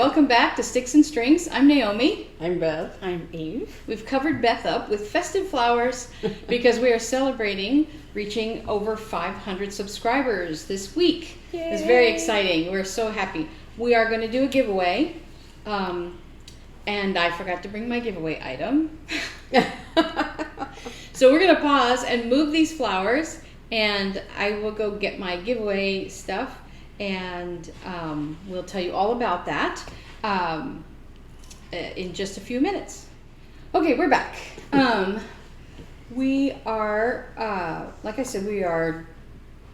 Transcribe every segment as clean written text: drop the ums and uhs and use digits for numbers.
welcome back to Sticks and Strings. I'm Naomi. I'm Beth. I'm Eve. We've covered Beth up with festive flowers because we are celebrating reaching over 500 subscribers this week. Yay. It's very exciting. We're so happy. We are going to do a giveaway, and I forgot to bring my giveaway item. So we're going to pause and move these flowers, and I will go get my giveaway stuff, and we'll tell you all about that in just a few minutes. Okay, we're back. We are, like I said, we are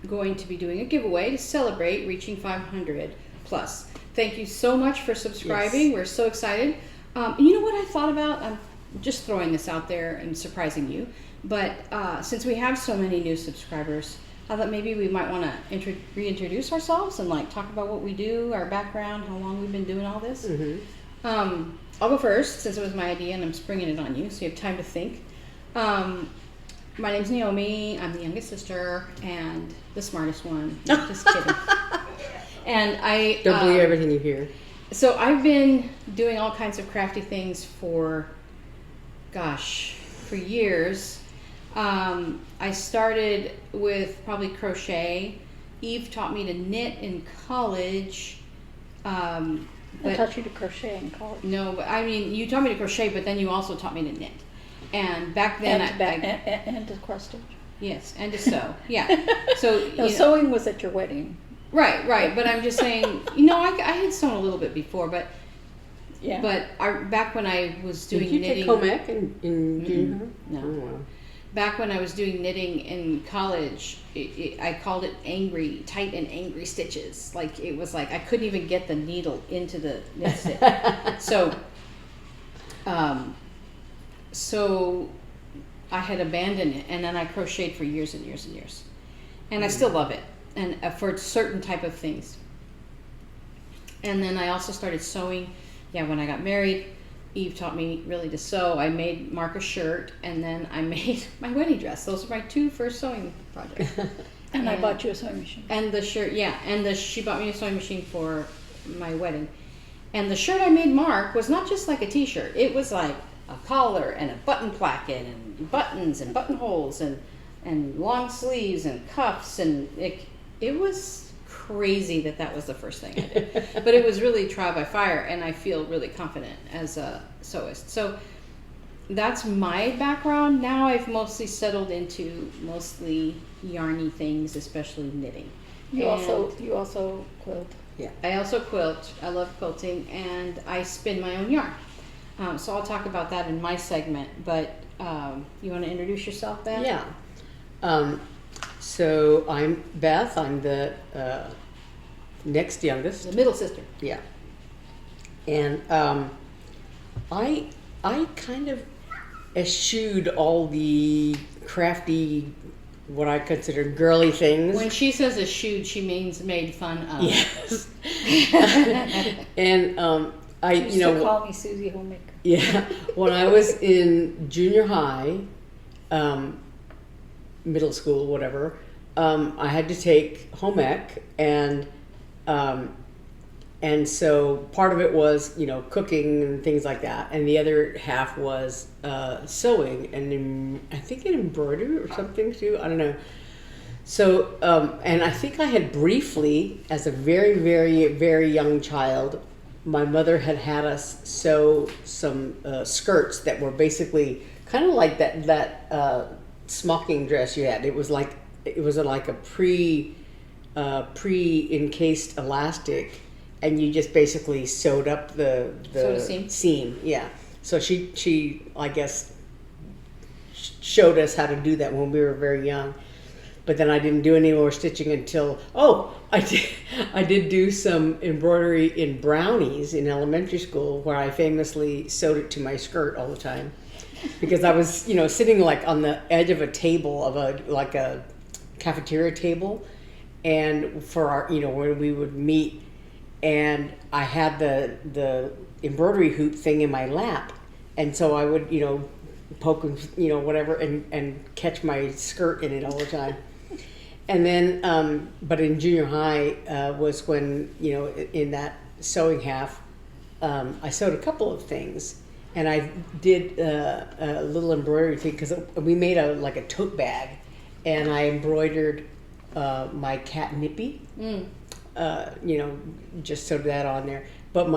going to be doing a giveaway to celebrate reaching 500 plus. Thank you so much for subscribing. Yes. We're so excited. You know what I thought about? I'm just throwing this out there and surprising you. But since we have so many new subscribers, I thought maybe we might want to reintroduce ourselves and like talk about what we do, our background, how long we've been doing all this. Mm-hmm. I'll go first since it was my idea and I'm springing it on you, so you have time to think. My name's Naomi. I'm the youngest sister and the smartest one. Just kidding. And I don't believe everything you hear. So I've been doing all kinds of crafty things for years. I started with probably crochet. Eve taught me to knit in college. I taught you to crochet in college. No, but I mean, you taught me to crochet, but then you also taught me to knit. And back then, and to cross stitch. Yes, and to sew. Yeah. So no, sewing was at your wedding. Right. But I'm just saying, I had sewn a little bit before, but yeah. But back when I was doing knitting. Did you take home ec in junior? No. Oh, wow. Back when I was doing knitting in college, I called it tight and angry stitches. Like it was like I couldn't even get the needle into the knit stitch. So I had abandoned it, and then I crocheted for years and years and years, and I still love it, and for certain type of things. And then I also started sewing. Yeah, when I got married, Eve taught me really to sew. I made Mark a shirt, and then I made my wedding dress. Those were my two first sewing projects. And I bought you a sewing machine. And the shirt, yeah, and she bought me a sewing machine for my wedding. And the shirt I made Mark was not just like a t-shirt. It was like a collar and a button placket and buttons and buttonholes and long sleeves and cuffs, and it was crazy that was the first thing I did. But it was really trial by fire, and I feel really confident as a sewist. So that's my background. Now I've mostly settled into mostly yarny things, especially knitting. You also quilt. Yeah, I also quilt. I love quilting, and I spin my own yarn. So I'll talk about that in my segment. But you want to introduce yourself, Beth? Yeah. So I'm Beth. I'm the next youngest. The middle sister. Yeah. And I kind of eschewed all the crafty, what I consider girly things. When she says eschewed, she means made fun of. Yes. And I used to call me Susie Homemaker. Yeah. When I was in junior high, middle school, whatever, I had to take home ec, and so part of it was cooking and things like that, and the other half was sewing and I think an embroidery or something too. I don't know. So and I think I had briefly, as a very very very young child, my mother had us sew some skirts that were basically kind of like that smocking dress you had. It was like a pre-encased elastic, and you just basically sewed up the seam. Yeah. So she I guess showed us how to do that when we were very young. But then I didn't do any more stitching until I did do some embroidery in brownies in elementary school, where I famously sewed it to my skirt all the time. Because I was, sitting like on the edge of a table of a cafeteria table, and for our, when we would meet, and I had the embroidery hoop thing in my lap, and so I would, poke and whatever, and catch my skirt in it all the time. And then, but in junior high was when, in that sewing half, I sewed a couple of things, and I did a little embroidery thing because we made like a tote bag, and I embroidered my cat Nippy. Just sewed that on there. But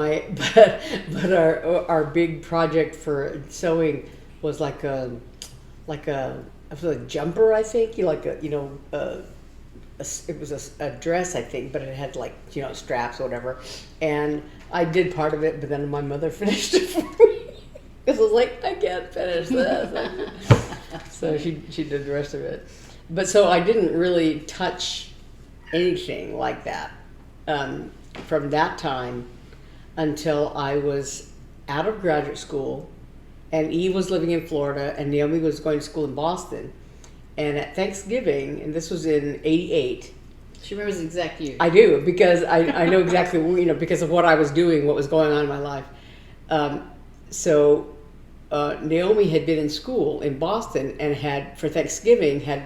our big project for sewing was like a jumper, I think. It was a dress, I think, but it had like straps or whatever. And I did part of it, but then my mother finished it for me because I was like, I can't finish this. So she did the rest of it. But so I didn't really touch anything like that from that time until I was out of graduate school, and Eve was living in Florida, and Naomi was going to school in Boston. And at Thanksgiving, and this was in '88. She remembers the exact year. I do, because I know exactly, because of what I was doing, what was going on in my life. So Naomi had been in school in Boston and for Thanksgiving, had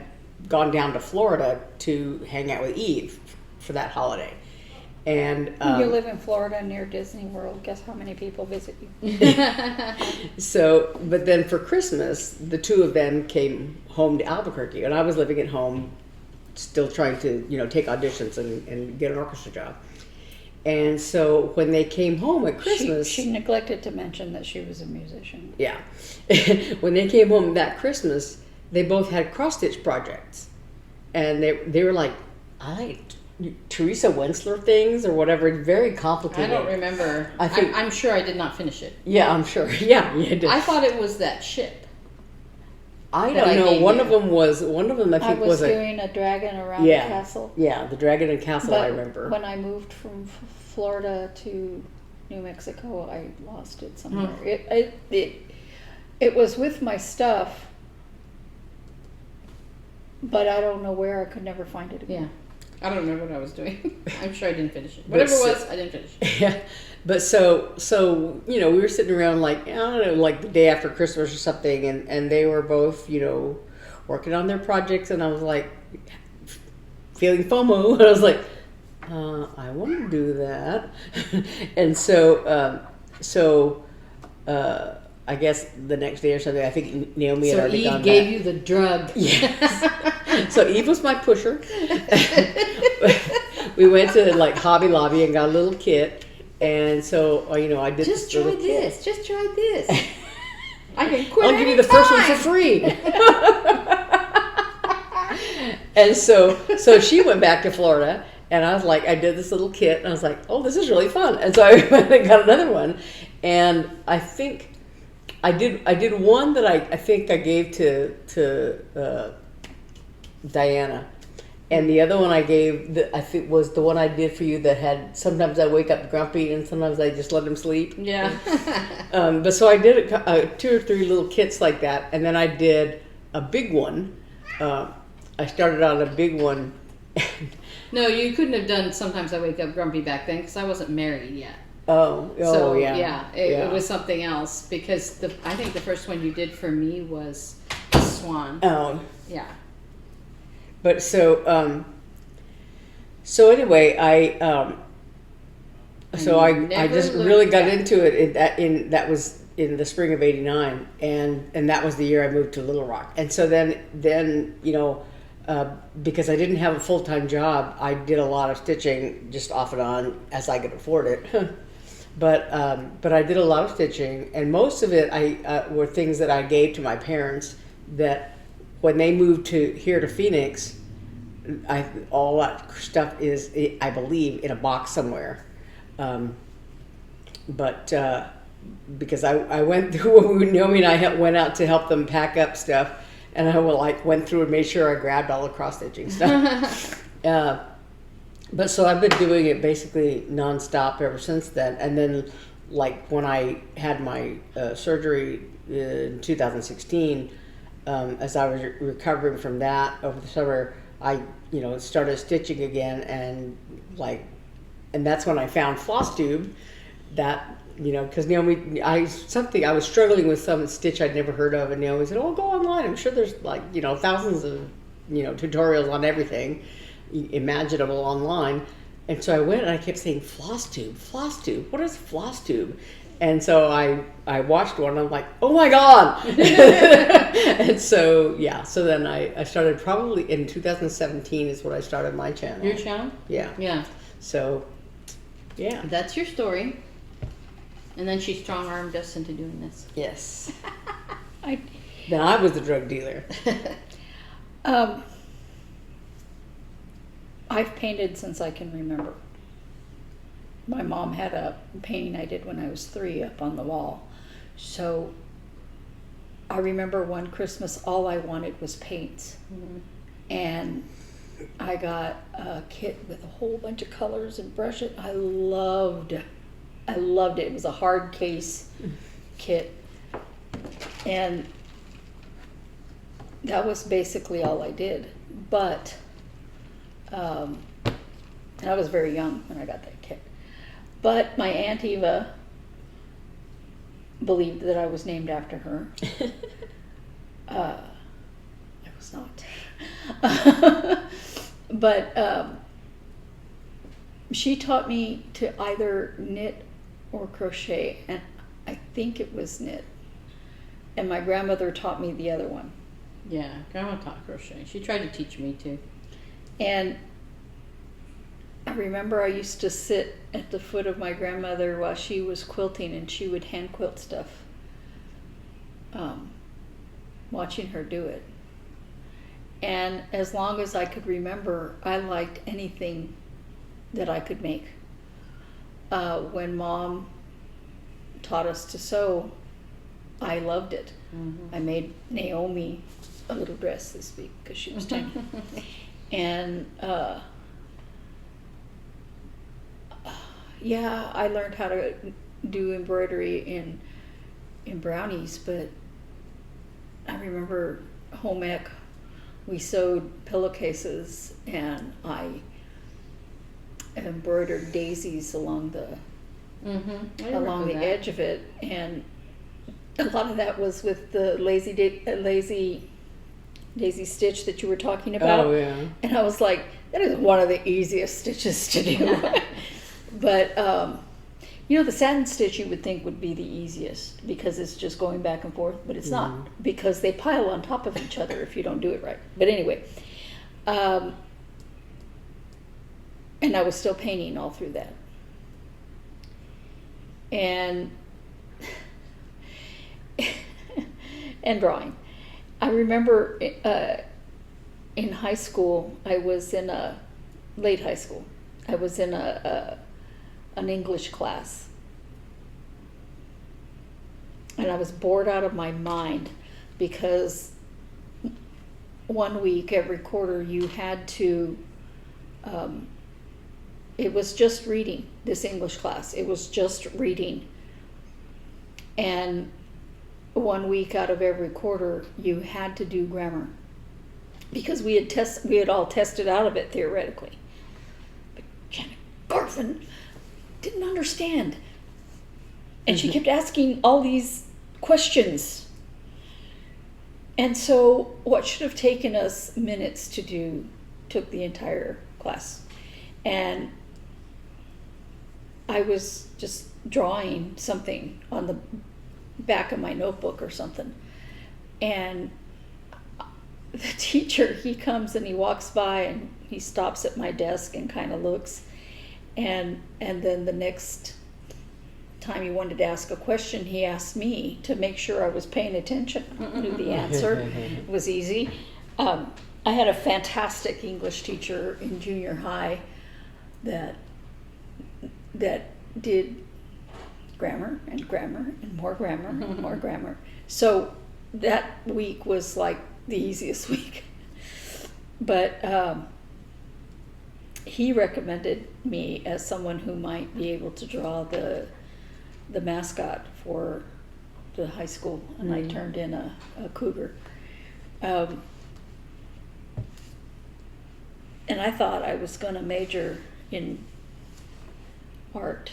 gone down to Florida to hang out with Eve for that holiday. And you live in Florida near Disney World. Guess how many people visit you? So, but then for Christmas, the two of them came home to Albuquerque, and I was living at home, still trying to take auditions and get an orchestra job. And so when they came home at Christmas, she neglected to mention that she was a musician. Yeah, when they came home that Christmas, they both had cross stitch projects, and they were like, I like Teresa Wensler things or whatever. Very complicated. I don't remember. I'm sure I did not finish it. Yeah, I'm sure. Yeah, you did. I thought it was that ship. I don't know. One of them I think was doing a dragon around the castle. Yeah, the dragon and castle. But I remember. When I moved from Florida to New Mexico, I lost it somewhere. It was with my stuff, but I don't know where. I could never find it again. Yeah. I don't remember what I was doing. I'm sure I didn't finish it. Whatever it was, I didn't finish it. Yeah. But so we were sitting around like, I don't know, like the day after Christmas or something, and they were both, working on their projects, and I was like feeling FOMO, and I was like, I want to do that. And so I guess the next day or something, I think Naomi had already gone back. So Eve gave you the drug. Yes. So Eve was my pusher. We went to like Hobby Lobby and got a little kit. And so, I did Just try this. Just try this. I can quit. I'll give you the first one for free. And so she went back to Florida, and I was like, I did this little kit, and I was like, oh, this is really fun. And so I went and got another one, and I think I did one that I think I gave to Diana. And the other one I gave, I think, was the one I did for you that had, sometimes I wake up grumpy and sometimes I just let him sleep. Yeah. But so I did 2 or 3 little kits like that. And then I did a big one. I started on a big one. No, you couldn't have done sometimes I wake up grumpy back then because I wasn't married yet. So, yeah. Yeah, it was something else because I think the first one you did for me was Swan. Oh. Yeah. But so anyway, I just really got into it that was in the spring of '89, and that was the year I moved to Little Rock. And so then because I didn't have a full-time job, I did a lot of stitching just off and on as I could afford it. But I did a lot of stitching, and most of it were things that I gave to my parents that when they moved here to Phoenix, all that stuff is, I believe, in a box somewhere. But because I went through, Naomi and I went out to help them pack up stuff, and I went through and made sure I grabbed all the cross stitching stuff. But so I've been doing it basically nonstop ever since then. And then, like when I had my surgery in 2016. As I was recovering from that over the summer, I, started stitching again, and that's when I found Flosstube. That, because Naomi, I was struggling with some stitch I'd never heard of, and Naomi said, "Oh, go online. I'm sure there's thousands of, tutorials on everything imaginable online." And so I went and I kept saying, Flosstube, Flosstube, what is Flosstube? And so I watched one and I'm like, oh my God. And so, yeah, so then I started probably in 2017 is when I started my channel. Your channel? Yeah. Yeah. So, yeah. That's your story. And then she strong-armed us into doing this. Yes. I, Then I was the drug dealer. I've painted since I can remember. My mom had a painting I did when I was 3 up on the wall. So I remember one Christmas, all I wanted was paints. Mm-hmm. And I got a kit with a whole bunch of colors and brushes. I loved it. It was a hard case kit. And that was basically all I did. But and I was very young when I got that kit. But my Aunt Eva believed that I was named after her. I was not. But she taught me to either knit or crochet, and I think it was knit. And my grandmother taught me the other one. Yeah, Grandma taught crochet. She tried to teach me too. And I remember I used to sit at the foot of my grandmother while she was quilting, and she would hand quilt stuff, watching her do it. And as long as I could remember, I liked anything that I could make. When Mom taught us to sew, I loved it. Mm-hmm. I made Naomi a little dress this week because she was tiny. And yeah, I learned how to do embroidery in brownies, but I remember home ec, we sewed pillowcases, and I embroidered daisies along the edge of it, and a lot of that was with the lazy daisy stitch that you were talking about. Oh, yeah. And I was like, that is one of the easiest stitches to do. But the satin stitch you would think would be the easiest because it's just going back and forth, but it's not, because they pile on top of each other if you don't do it right. But anyway, and I was still painting all through that. And and drawing. I remember in high school, late high school, I was in an English class. And I was bored out of my mind because 1 week every quarter you had to, it was just reading, this English class. It was just reading. And 1 week out of every quarter you had to do grammar because we had all tested out of it theoretically. But Janet Garvin didn't understand. And she kept asking all these questions. And so what should have taken us minutes to do took the entire class. And I was just drawing something on the back of my notebook or something. And the teacher, he comes and he walks by and he stops at my desk and kind of looks. And then the next time he wanted to ask a question, he asked me to make sure I was paying attention. I knew the answer. It was easy. I had a fantastic English teacher in junior high that did grammar and grammar and more grammar and more grammar. So that week was like the easiest week. But he recommended me as someone who might be able to draw the mascot for the high school, and I turned in a cougar. And I thought I was going to major in art.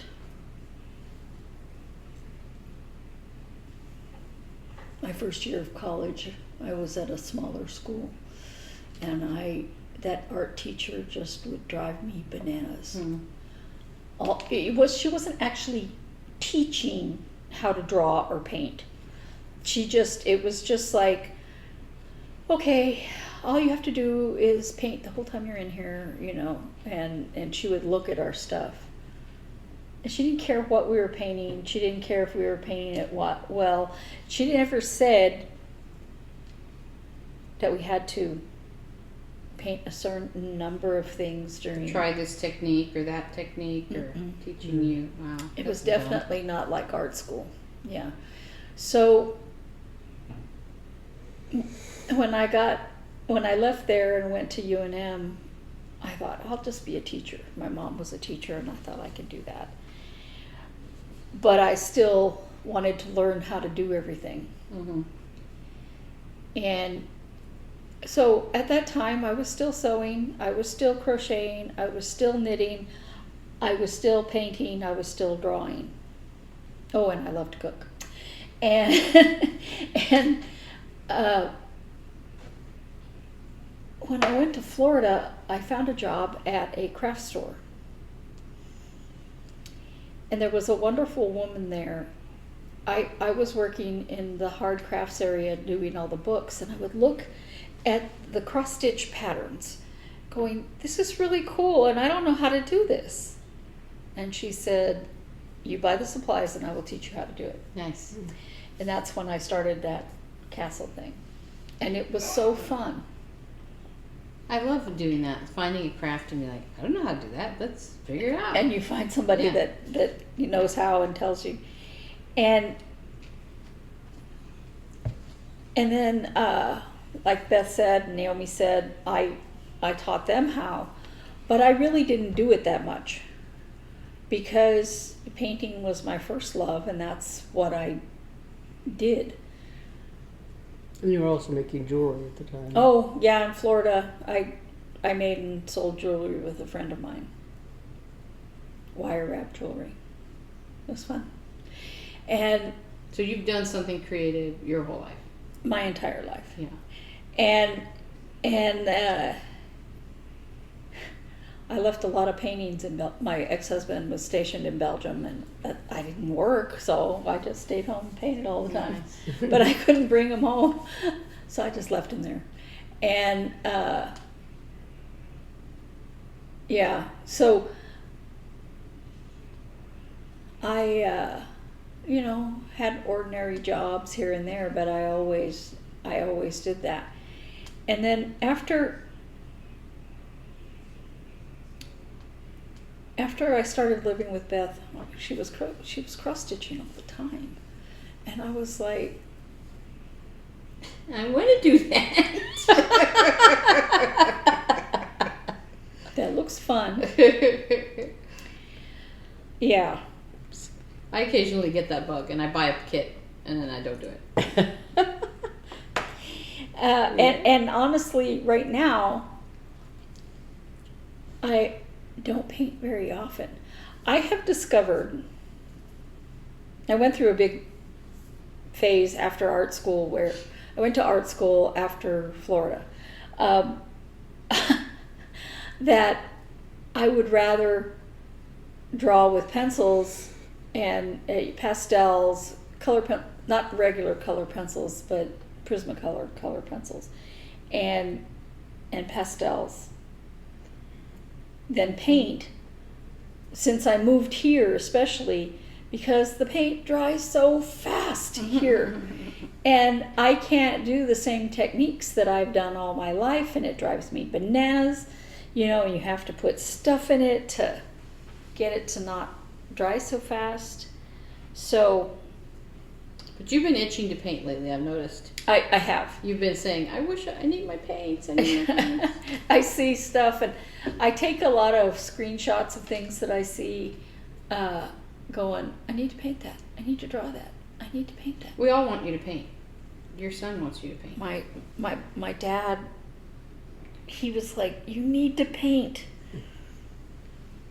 My first year of college, I was at a smaller school, and that art teacher just would drive me bananas. Mm. She wasn't actually teaching how to draw or paint. It was just like, okay, all you have to do is paint the whole time you're in here, you know, and she would look at our stuff. And she didn't care what we were painting. She didn't care if we were painting it what. Well, she never said that we had to paint a certain number of things during. Try this technique or that technique or teaching you. Wow. It was definitely not like art school. Yeah. So when I left there and went to UNM, I thought, I'll just be a teacher. My mom was a teacher and I thought I could do that. But I still wanted to learn how to do everything. Mm-hmm. And so at that time I was still sewing, I was still crocheting, I was still knitting, I was still painting, I was still drawing. Oh, and I love to cook. And when I went to Florida, I found a job at a craft store. And there was a wonderful woman there. I was working in the hard crafts area doing all the books, and I would look at the cross-stitch patterns going, this is really cool, and I don't know how to do this. And she said, you buy the supplies and I will teach you how to do it. Nice. And that's when I started that castle thing. And it was so fun. I love doing that, finding a craft and be like, I don't know how to do that. Let's figure it out. And you find somebody that knows how and tells you. And then, like Beth said, and Naomi said, I taught them how. But I really didn't do it that much because painting was my first love, and that's what I did. And you were also making jewelry at the time. Oh, yeah, in Florida, I made and sold jewelry with a friend of mine. Wire wrap jewelry. It was fun. And so you've done something creative your whole life. My entire life. Yeah. And I left a lot of paintings in my ex-husband was stationed in Belgium, and I didn't work, so I just stayed home and painted all the time. Nice. But I couldn't bring them home, so I just left them there. And yeah, so I had ordinary jobs here and there, but I always did that. And then after I started living with Beth, she was cross-stitching all the time, and I was like, I want to do that. that looks fun. Yeah. I occasionally get that bug, and I buy a kit, and then I don't do it. And honestly, right now, I don't paint very often. I have discovered, I went through a big phase after art school where I went to art school after Florida, that I would rather draw with pencils and pastels, not regular color pencils, but Prismacolor color pencils, and pastels, than paint, since I moved here, especially because the paint dries so fast here. And I can't do the same techniques that I've done all my life, and it drives me bananas. You know, you have to put stuff in it to get it to not dry so fast. So, but you've been itching to paint lately, I've noticed. I have. You've been saying, I need my paints, I need my paints. I see stuff, and I take a lot of screenshots of things that I see, going, I need to paint that, I need to draw that, I need to paint that. We all want you to paint. Your son wants you to paint. My dad, he was like, you need to paint.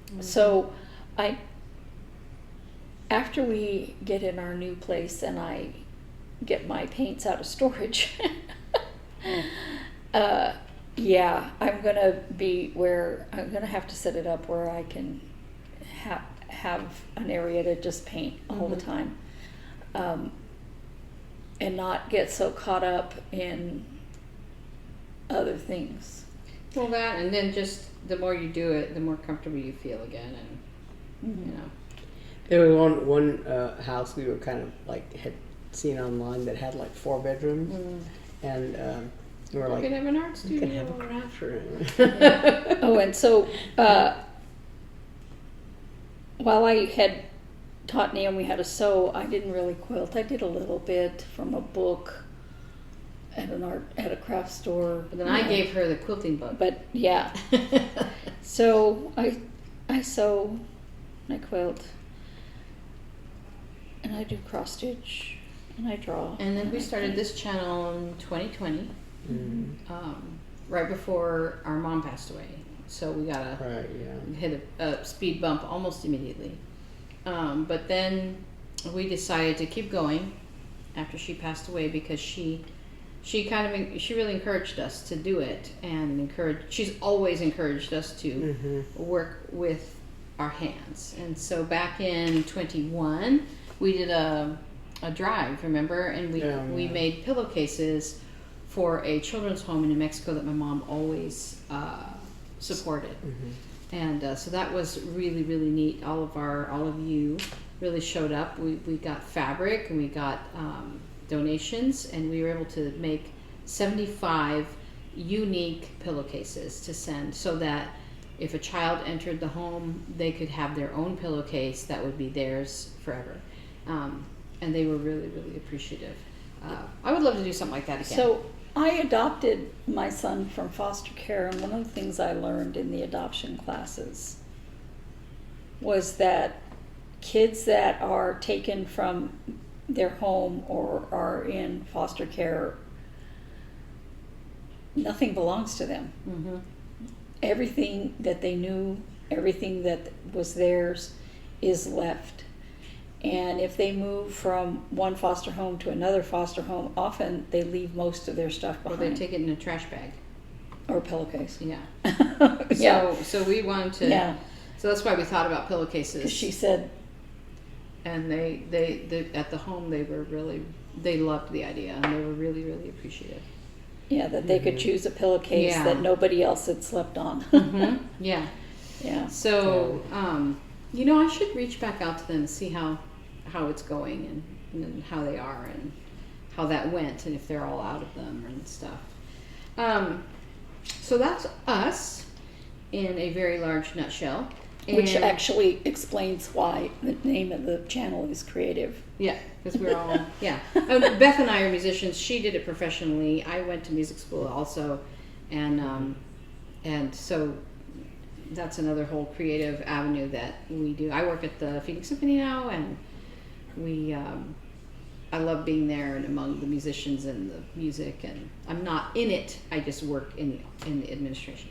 Mm-hmm. So after we get in our new place and I get my paints out of storage, Yeah, I'm gonna be where I'm gonna have to set it up where I can have an area to just paint all the time, and not get so caught up in other things. Well, that, and then just the more you do it, the more comfortable you feel again, and you know. There was one house we were kind of like had seen online that had like 4 bedrooms, and we were You like, could have an art you studio. could have a craft room. Oh, and so while I had taught Naomi how to sew, I didn't really quilt. I did a little bit from a book at a craft store. But then I gave her the quilting book. But yeah, so I sew, I quilt, and I do cross stitch, and I draw. And then we started this channel in 2020, right before our mom passed away. So we got hit a speed bump almost immediately. But then we decided to keep going after she passed away because she really encouraged us to do it, and she's always encouraged us to work with our hands. And so back in 21, we did a drive, remember? And we made pillowcases for a children's home in New Mexico that my mom always supported. And so that was really, really neat. All of you really showed up. We got fabric, and we got donations, and we were able to make 75 unique pillowcases to send, so that if a child entered the home, they could have their own pillowcase that would be theirs forever. And they were really, really appreciative. I would love to do something like that again. So I adopted my son from foster care, and one of the things I learned in the adoption classes was that kids that are taken from their home or are in foster care, nothing belongs to them. Everything that they knew, everything that was theirs is left. And if they move from one foster home to another foster home, often they leave most of their stuff behind. Or they take it in a trash bag. Or a pillowcase. Yeah. Yeah. So we wanted to. Yeah. So that's why we thought about pillowcases. She said. And they at the home they loved the idea, and they were really, really appreciative. Yeah, that they could choose a pillowcase that nobody else had slept on. Yeah. Yeah. So I should reach back out to them and see how it's going, and how they are, and how that went, and if they're all out of them and stuff. So that's us in a very large nutshell. Which actually explains why the name of the channel is Creative. Yeah, because we're all, Beth and I are musicians. She did it professionally. I went to music school also. And so that's another whole creative avenue that we do. I work at the Phoenix Symphony now, and I love being there and among the musicians and the music. And I'm not in it. I just work in the administration.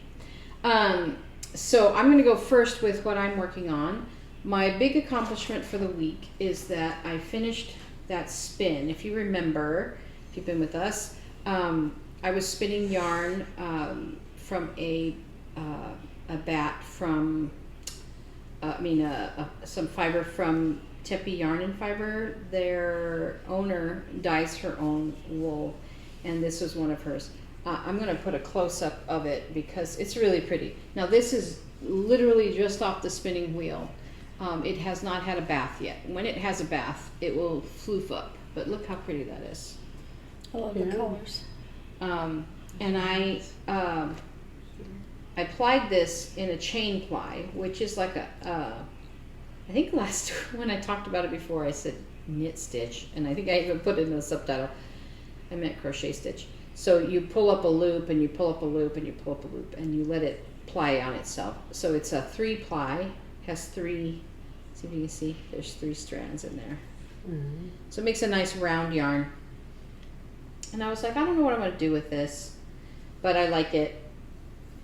So I'm going to go first with what I'm working on. My big accomplishment for the week is that I finished that spin. If you remember, if you've been with us, I was spinning yarn from a bat from, some fiber from Tempe Yarn and Fiber. Their owner dyes her own wool, and this was one of hers. I'm going to put a close-up of it because it's really pretty. Now this is literally just off the spinning wheel. It has not had a bath yet. When it has a bath, it will floof up. But look how pretty that is. I love the colors. And I applied this in a chain ply, which is like I think last when I talked about it before, I said knit stitch, and I think I even put it in the subtitle. I meant crochet stitch. So you pull up a loop, and you pull up a loop, and you pull up a loop, and you let it ply on itself. So it's a 3-ply, has 3, see if you can see, there's 3 strands in there. So it makes a nice round yarn. And I was like, I don't know what I'm going to do with this, but I like it.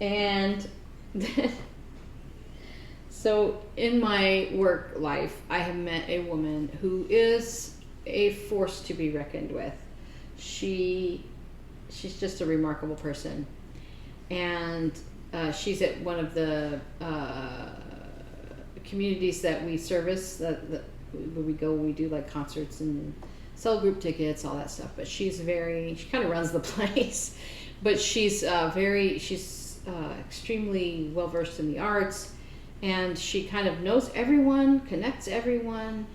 And so in my work life, I have met a woman who is a force to be reckoned with. She's just a remarkable person. and she's at one of the communities that we service, where we go, we do like concerts and sell group tickets, all that stuff. But she kind of runs the place, but she's extremely well versed in the arts, and she kind of knows everyone, connects everyone,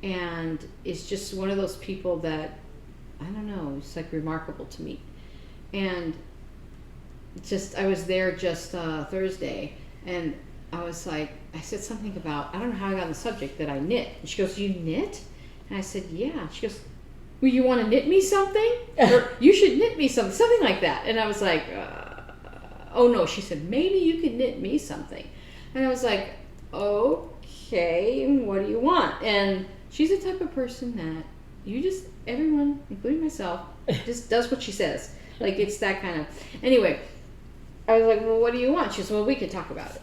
and is just one of those people that, I don't know, it's like remarkable to me. And I was there just Thursday, and I said something about, I don't know how I got on the subject that I knit. And she goes, "You knit?" And I said, "Yeah." She goes, "Well, you want to knit me something? Or you should knit me something like that." And I was like, "Oh no." She said, "Maybe you could knit me something." And I was like, "Okay, what do you want?" And she's the type of person that everyone, including myself, just does what she says. Like, it's that kind of, anyway, I was like, "Well, what do you want?" She said, "Well, we could talk about it."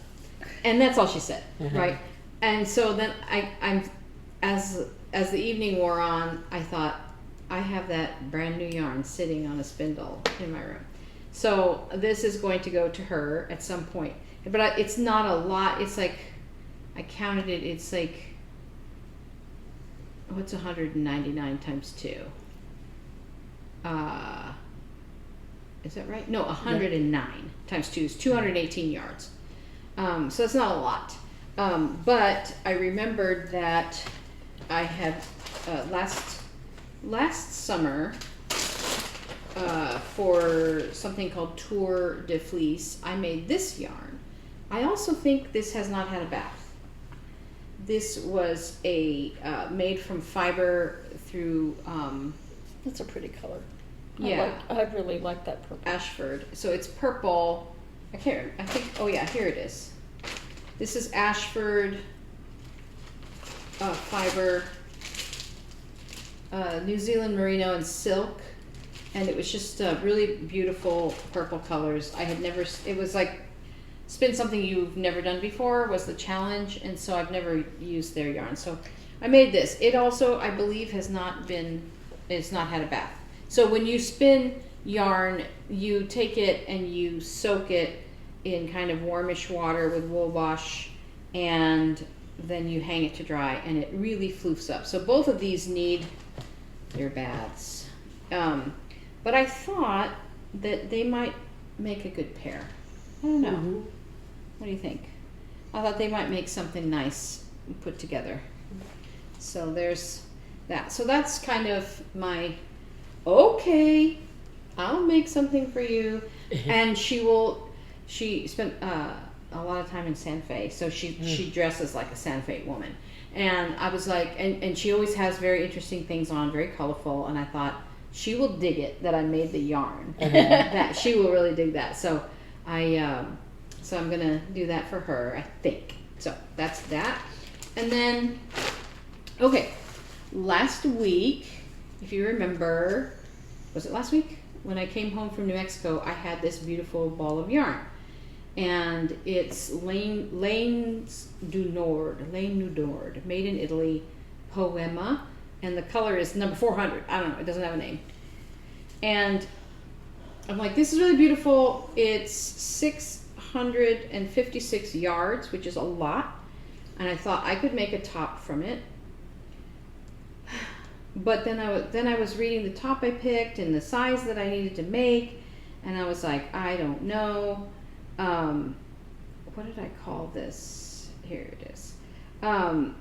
And that's all she said, right? And so then I'm as the evening wore on, I thought, I have that brand new yarn sitting on a spindle in my room. So this is going to go to her at some point. But it's not a lot. It's like, I counted it, it's like, what's 199 times 2? Is that right? No, 109 times 2 is 218 yards. So it's not a lot. But I remembered that I had last summer, for something called Tour de Fleece, I made this yarn. I also think this has not had a bath. This was made from fiber through That's a pretty color. Yeah, I really like that purple. Ashford. So it's purple. I can't remember. I think, oh yeah, here it is. This is Ashford fiber, New Zealand merino and silk, and it was just really beautiful purple colors. I had never, it was like, spin something you've never done before was the challenge, and so I've never used their yarn. So I made this. It also, I believe, it's not had a bath. So when you spin yarn, you take it and you soak it in kind of warmish water with wool wash, and then you hang it to dry, and it really floofs up. So both of these need their baths. But I thought that they might make a good pair. I don't know. Mm-hmm. What do you think? I thought they might make something nice put together. So there's that. So that's kind of my, okay, I'll make something for you. And she spent a lot of time in Santa Fe, so she dresses like a Santa Fe woman. And I was like, and she always has very interesting things on, very colorful, and I thought, she will dig it that I made the yarn. That she will really dig that. So so I'm gonna do that for her, I think. So that's that. And then, okay, last week, if you remember, was it last week? When I came home from New Mexico, I had this beautiful ball of yarn. And it's Laines du Nord, made in Italy, Poema. And the color is number 400. I don't know, it doesn't have a name. And I'm like, this is really beautiful. It's 656 yards, which is a lot. And I thought I could make a top from it. But then I was reading the top I picked and the size that I needed to make. And I was like, I don't know. What did I call this? Here it is. And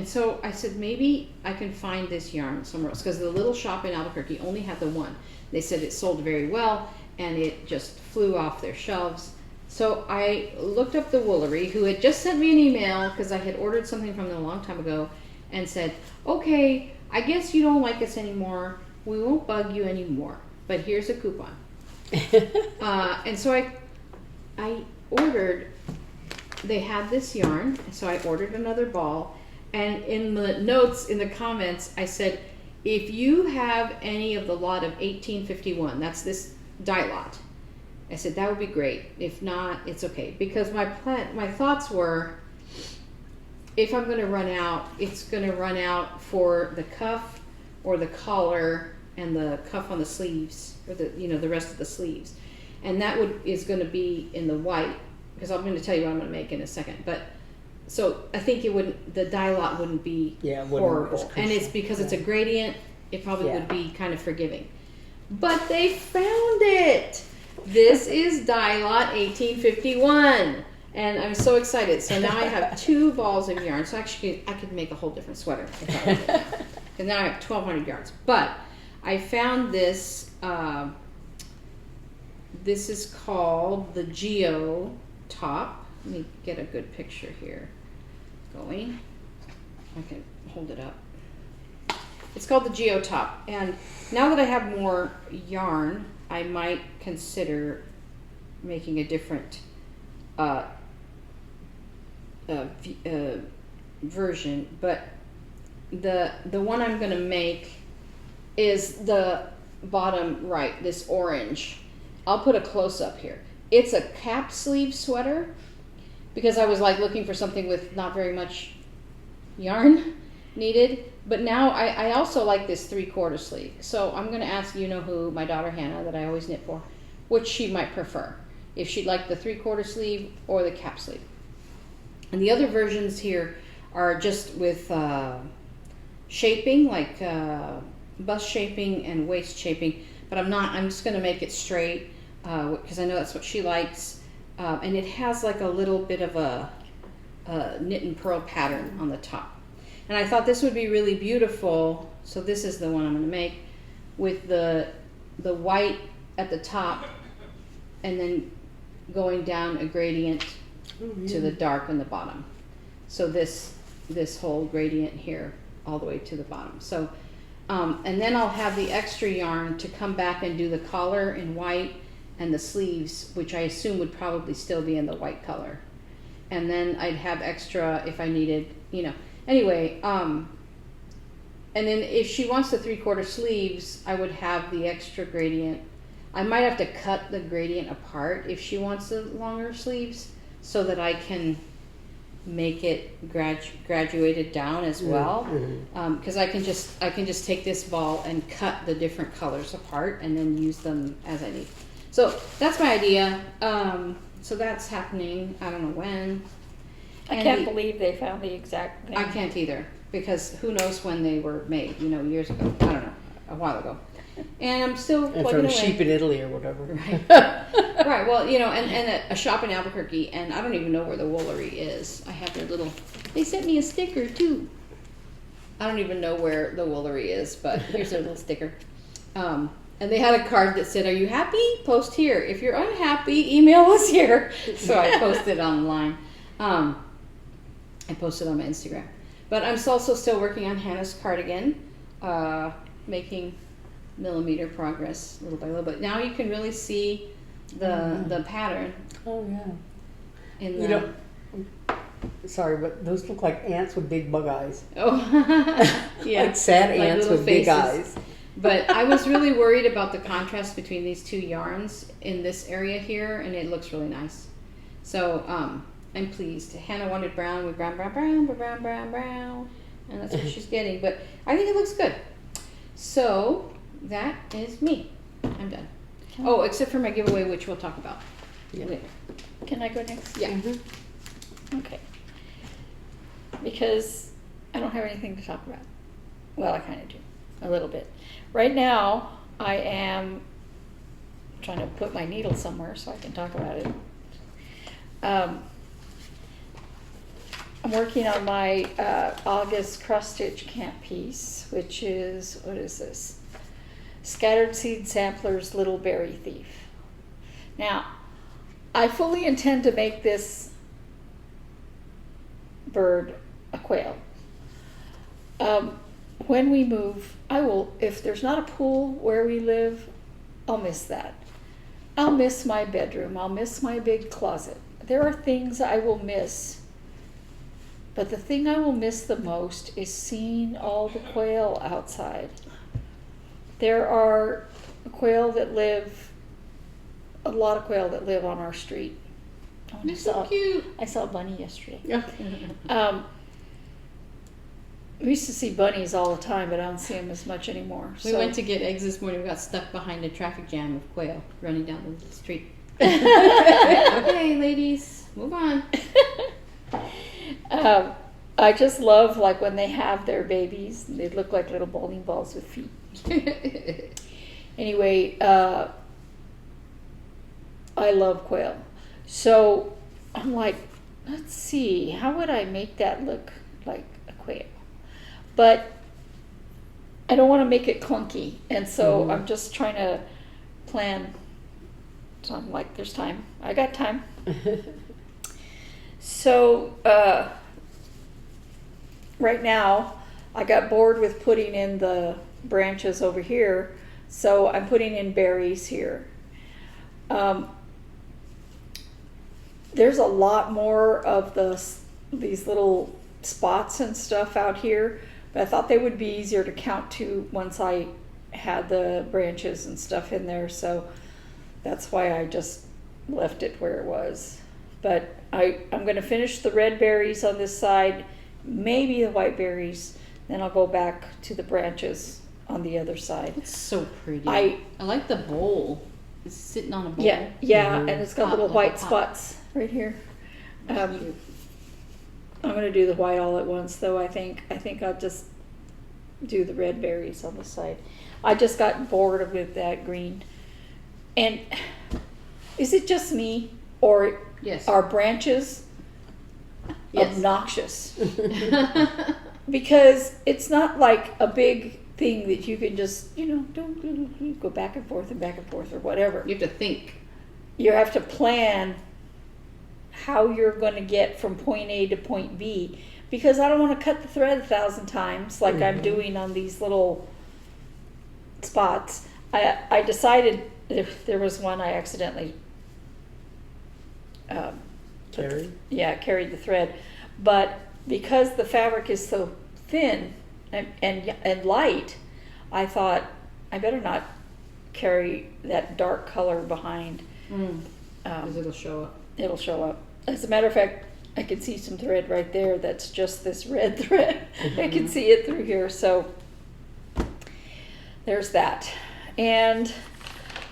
so I said, maybe I can find this yarn somewhere else, because the little shop in Albuquerque only had the one. They said it sold very well, and it just flew off their shelves. So I looked up the Woolery, who had just sent me an email, because I had ordered something from them a long time ago, and said, okay, I guess you don't like us anymore. We won't bug you anymore, but here's a coupon. And so I ordered, they had this yarn, so I ordered another ball. And in the notes, in the comments, I said, if you have any of the lot of 1851, that's this dye lot, I said, that would be great. If not, it's okay. Because my thoughts were, if I'm going to run out, it's going to run out for the cuff or the collar and the cuff on the sleeves, or the rest of the sleeves. and that is going to be in the white, because I'm going to tell you what I'm going to make in a second. But so I think the dye lot wouldn't be horrible, and it's because it's a gradient. It probably would be kind of forgiving. But they found it. This is dye lot 1851. And I'm so excited. So now I have 2 balls of yarn. So actually, I could make a whole different sweater. And now I have 1,200 yards. But I found this. This is called the WIP-GO top. Let me get a good picture here. Going. I can hold it up. It's called the WIP-GO top. And now that I have more yarn, I might consider making a different version, but the one I'm going to make is the bottom right, this orange. I'll put a close-up here. It's a cap sleeve sweater because I was like looking for something with not very much yarn needed, but now I also like this 3/4 sleeve. So I'm going to ask you-know-who, my daughter Hannah, that I always knit for, which she might prefer, if she'd like the 3/4 sleeve or the cap sleeve. And the other versions here are just with shaping, like bust shaping and waist shaping, but I'm just going to make it straight because I know that's what she likes. And it has like a little bit of a knit and purl pattern on the top. And I thought this would be really beautiful, so this is the one I'm going to make, with the white at the top and then going down a gradient to the dark on the bottom. So this whole gradient here all the way to the bottom. So and then I'll have the extra yarn to come back and do the collar in white and the sleeves, which I assume would probably still be in the white color. And then I'd have extra if I needed, Anyway, and then if she wants the 3/4 sleeves, I would have the extra gradient. I might have to cut the gradient apart if she wants the longer sleeves, so that I can make it graduated down as well. Because I can just take this ball and cut the different colors apart and then use them as I need. So that's my idea. So that's happening. I don't know when. I can't believe they found the exact thing. I can't either, because who knows when they were made, years ago. I don't know, a while ago. And I'm still plugging from away. sheep in Italy or whatever. Right. Right, well, and a shop in Albuquerque, and I don't even know where the Woolery is. I have their they sent me a sticker too. I don't even know where the Woolery is, but here's their little sticker. And they had a card that said, "Are you happy? Post here. If you're unhappy, email us here." So I posted online. I posted on my Instagram. But I'm also still working on Hannah's cardigan, making millimeter progress little by little. But now you can really see the pattern. Oh yeah. Sorry, but those look like ants with big bug eyes. Oh, yeah. Like sad ants with big eyes. But I was really worried about the contrast between these 2 yarns in this area here, and it looks really nice. So I'm pleased. Hannah wanted brown with brown, and that's what she's getting. But I think it looks good. So that is me. I'm done. Oh, except for my giveaway, which we'll talk about later. Can I go next? Yeah. Okay. Because I don't have anything to talk about. Well, I kind of do. A little bit. Right now, I am trying to put my needle somewhere so I can talk about it. I'm working on my August cross-stitch camp piece, which is, what is this? Scattered Seed Sampler's Little Berry Thief. Now, I fully intend to make this bird a quail. When we move, I will, if there's not a pool where we live, I'll miss that. I'll miss my bedroom. I'll miss my big closet. There are things I will miss. But the thing I will miss the most is seeing all the quail outside. There are a lot of quail that live on our street. Oh, They're so cute. I saw a bunny yesterday. Yeah. We used to see bunnies all the time, but I don't see them as much anymore. We went to get eggs this morning. We got stuck behind a traffic jam of quail running down the street. Okay, ladies, move on. I just love like when they have their babies, they look like little bowling balls with feet. Anyway, I love quail. So I'm like, let's see, how would I make that look like a quail? But I don't want to make it clunky. And so I'm just trying to plan. So I'm like, there's time. I got time. So right now, I got bored with putting in the branches over here. So I'm putting in berries here. There's a lot more of these little spots and stuff out here, but I thought they would be easier to count to once I had the branches and stuff in there, so that's why I just left it where it was. But I'm going to finish the red berries on this side, maybe the white berries, then I'll go back to the branches on the other side. It's so pretty. I like the bowl. It's sitting on a bowl. Yeah, and it's got Pot, little like a white pot. spots right here. That's cute. I'm gonna do the white all at once, though. I think I'll just do the red berries on the side. I just got bored with that green. And is it just me, or Yes. are branches Yes. obnoxious? Because it's not like a big thing that you can just, don't go back and forth or whatever. You have to think. You have to plan how you're going to get from point A to point B, because I don't want to cut the thread 1,000 times like I'm doing on these little spots. I decided if there was one I accidentally carried the thread, but because the fabric is so thin and light, I thought I better not carry that dark color behind. Because it'll show up. It'll show up. As a matter of fact, I can see some thread right there that's just this red thread. I can see it through here, so there's that. And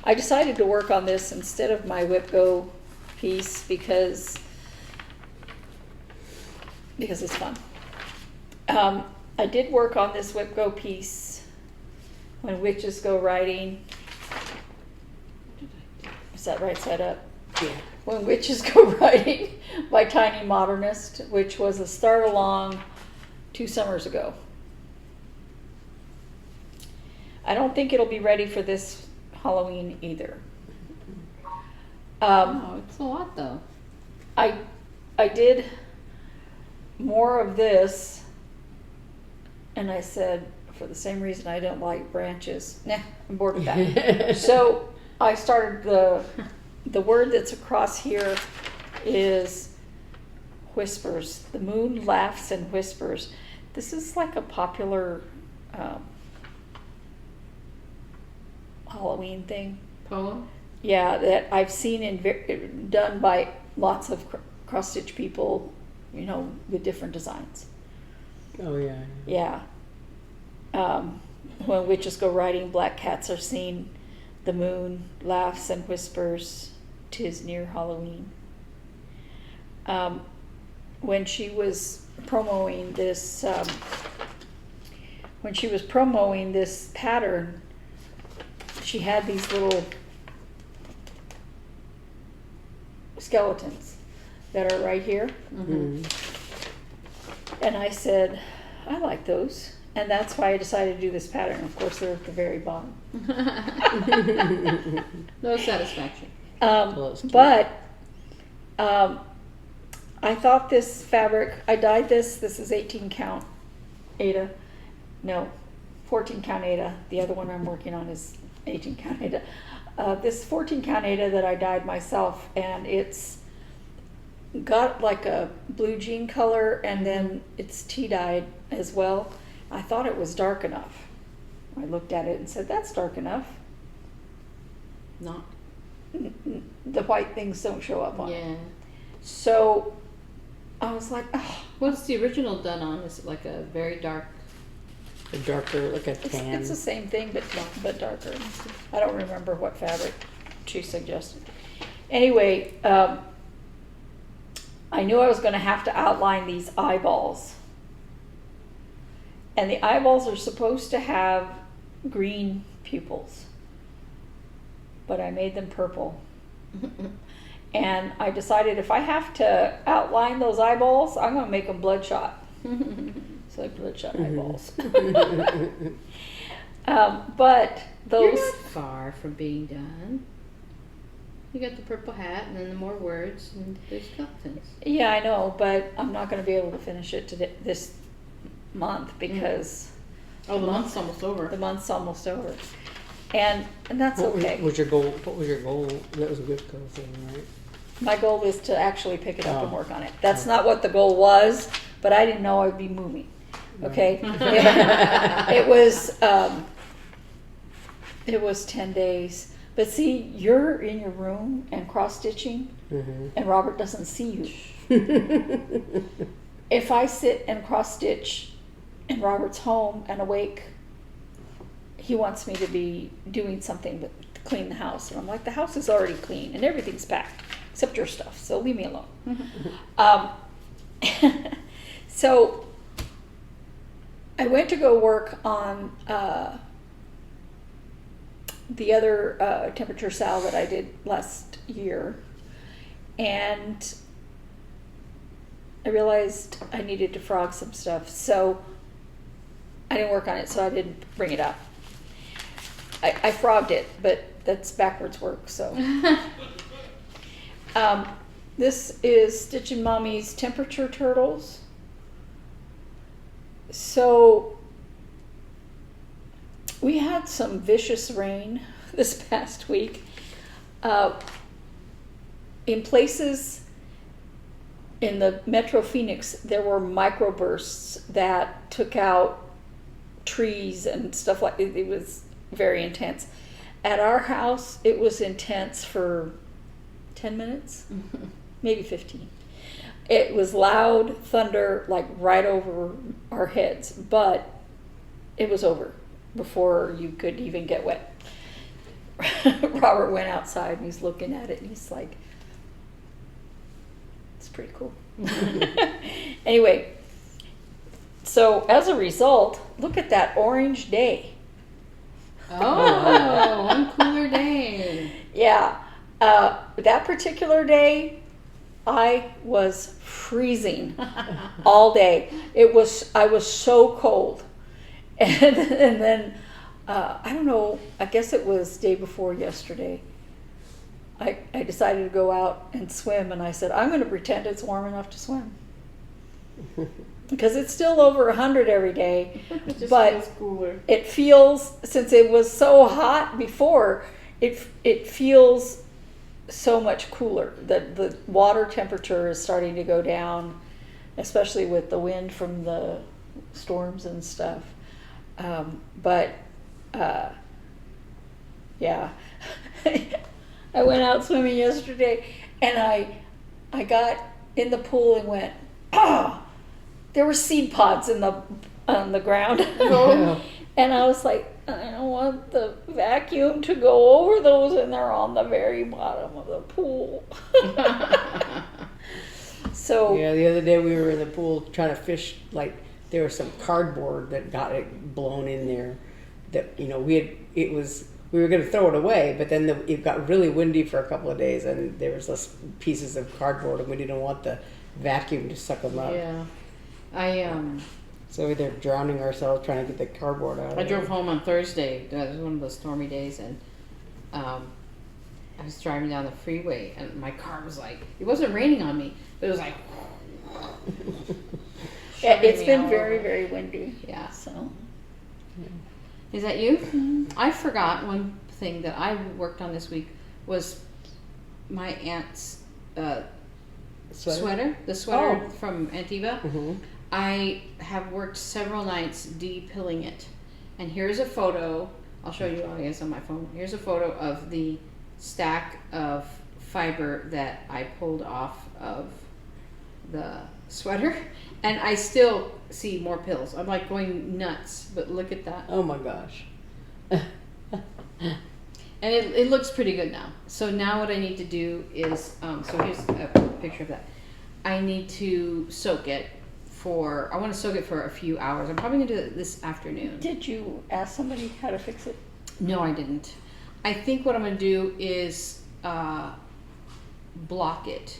I decided to work on this instead of my WIP-GO piece because it's fun. I did work on this WIP-GO piece when witches go riding. Is that right side up? Yeah. When Witches Go Riding by Tiny Modernist, which was a start along 2 summers ago. I don't think it'll be ready for this Halloween either. It's a lot though. I did more of this, and I said, for the same reason I don't like branches. Nah, I'm bored with that. So I started the word that's across here is whispers. The moon laughs and whispers. This is like a popular Halloween thing. Poem? Yeah, that I've seen done by lots of cross-stitch people, with different designs. Oh, yeah. Yeah. When witches go riding, black cats are seen. The moon laughs and whispers, 'tis near Halloween. When she was promoting this, pattern, she had these little skeletons that are right here. Mm-hmm. And I said, I like those. And that's why I decided to do this pattern. Of course, they're at the very bottom. No satisfaction. But I thought this fabric, I dyed this. This is 18 count Aida. No, 14 count Aida. The other one I'm working on is 18 count Aida. This 14 count Aida that I dyed myself, and it's got like a blue jean color, and then it's tea dyed as well. I thought it was dark enough. I looked at it and said, that's dark enough. Not. The white things don't show up on it. Yeah. So I was like, oh. What's the original done on? Is it like a very dark? A darker, like a tan. It's the same thing, but darker. I don't remember what fabric she suggested. Anyway, I knew I was going to have to outline these eyeballs. And the eyeballs are supposed to have green pupils. But I made them purple. And I decided if I have to outline those eyeballs, I'm going to make them bloodshot. So like bloodshot eyeballs. But those... You're not far from being done. You got the purple hat and then the more words and there's skeletons. Yeah, I know, but I'm not going to be able to finish it today, this month because... Oh, the month's almost over. The month's almost over. And that's okay. What was your goal? What was your goal? That was a WIP goal thing, right? My goal is to actually pick it up and work on it. That's not what the goal was, but I didn't know I'd be moving. Okay? It was 10 days. But see, you're in your room and cross-stitching, and Robert doesn't see you. If I sit and cross-stitch and Robert's home and awake, he wants me to be doing something but to clean the house. And I'm like, the house is already clean and everything's packed except your stuff, so leave me alone. So I went to go work on the other temperature SAL that I did last year, and I realized I needed to frog some stuff, so I didn't work on it, so I didn't bring it up. I frogged it, but that's backwards work, so. This is Stitchin' Mommy's temperature turtles. So we had some vicious rain this past week. In places in the Metro Phoenix, there were microbursts that took out trees and stuff like it. It was very intense. At our house, it was intense for 10 minutes, maybe 15. It was loud thunder, like right over our heads, but it was over before you could even get wet. Robert went outside and he's looking at it and he's like, it's pretty cool. Anyway, so as a result, look at that orange day. Oh, one cooler day. Yeah. That particular day, I was freezing all day. I was so cold. And then, I don't know, I guess it was day before yesterday, I decided to go out and swim, and I said, I'm going to pretend it's warm enough to swim. Because it's still over 100 every day, but feels cooler. It feels, since it was so hot before, it feels so much cooler. The water temperature is starting to go down, especially with the wind from the storms and stuff. Yeah, I went out swimming yesterday, and I got in the pool and went, there were seed pods on the ground. And I was like, I don't want the vacuum to go over those, and they're on the very bottom of the pool. So yeah, the other day we were in the pool trying to fish. Like there was some cardboard that got it blown in there. That we were going to throw it away, but then it got really windy for a couple of days, and there was less pieces of cardboard, and we didn't want the vacuum to suck them up. Yeah, So we were drowning ourselves trying to get the cardboard out. I drove home on Thursday. It was one of those stormy days, and I was driving down the freeway, and my car was like, it wasn't raining on me, but it was like. yeah, it's been very, very windy. Yeah. So. Is that you? Mm-hmm. I forgot one thing that I worked on this week was my aunt's sweater. The sweater from Aunt Eva. Mm-hmm. I have worked several nights de-pilling it. And here's a photo. I'll show you, I guess, on my phone. Here's a photo of the stack of fiber that I pulled off of the sweater. And I still see more pills. I'm like going nuts, but look at that. Oh my gosh. And it looks pretty good now. So now what I need to do is, so here's a picture of that. I need to soak it I want to soak it for a few hours. I'm probably going to do it this afternoon. Did you ask somebody how to fix it? No, I didn't. I think what I'm going to do is block it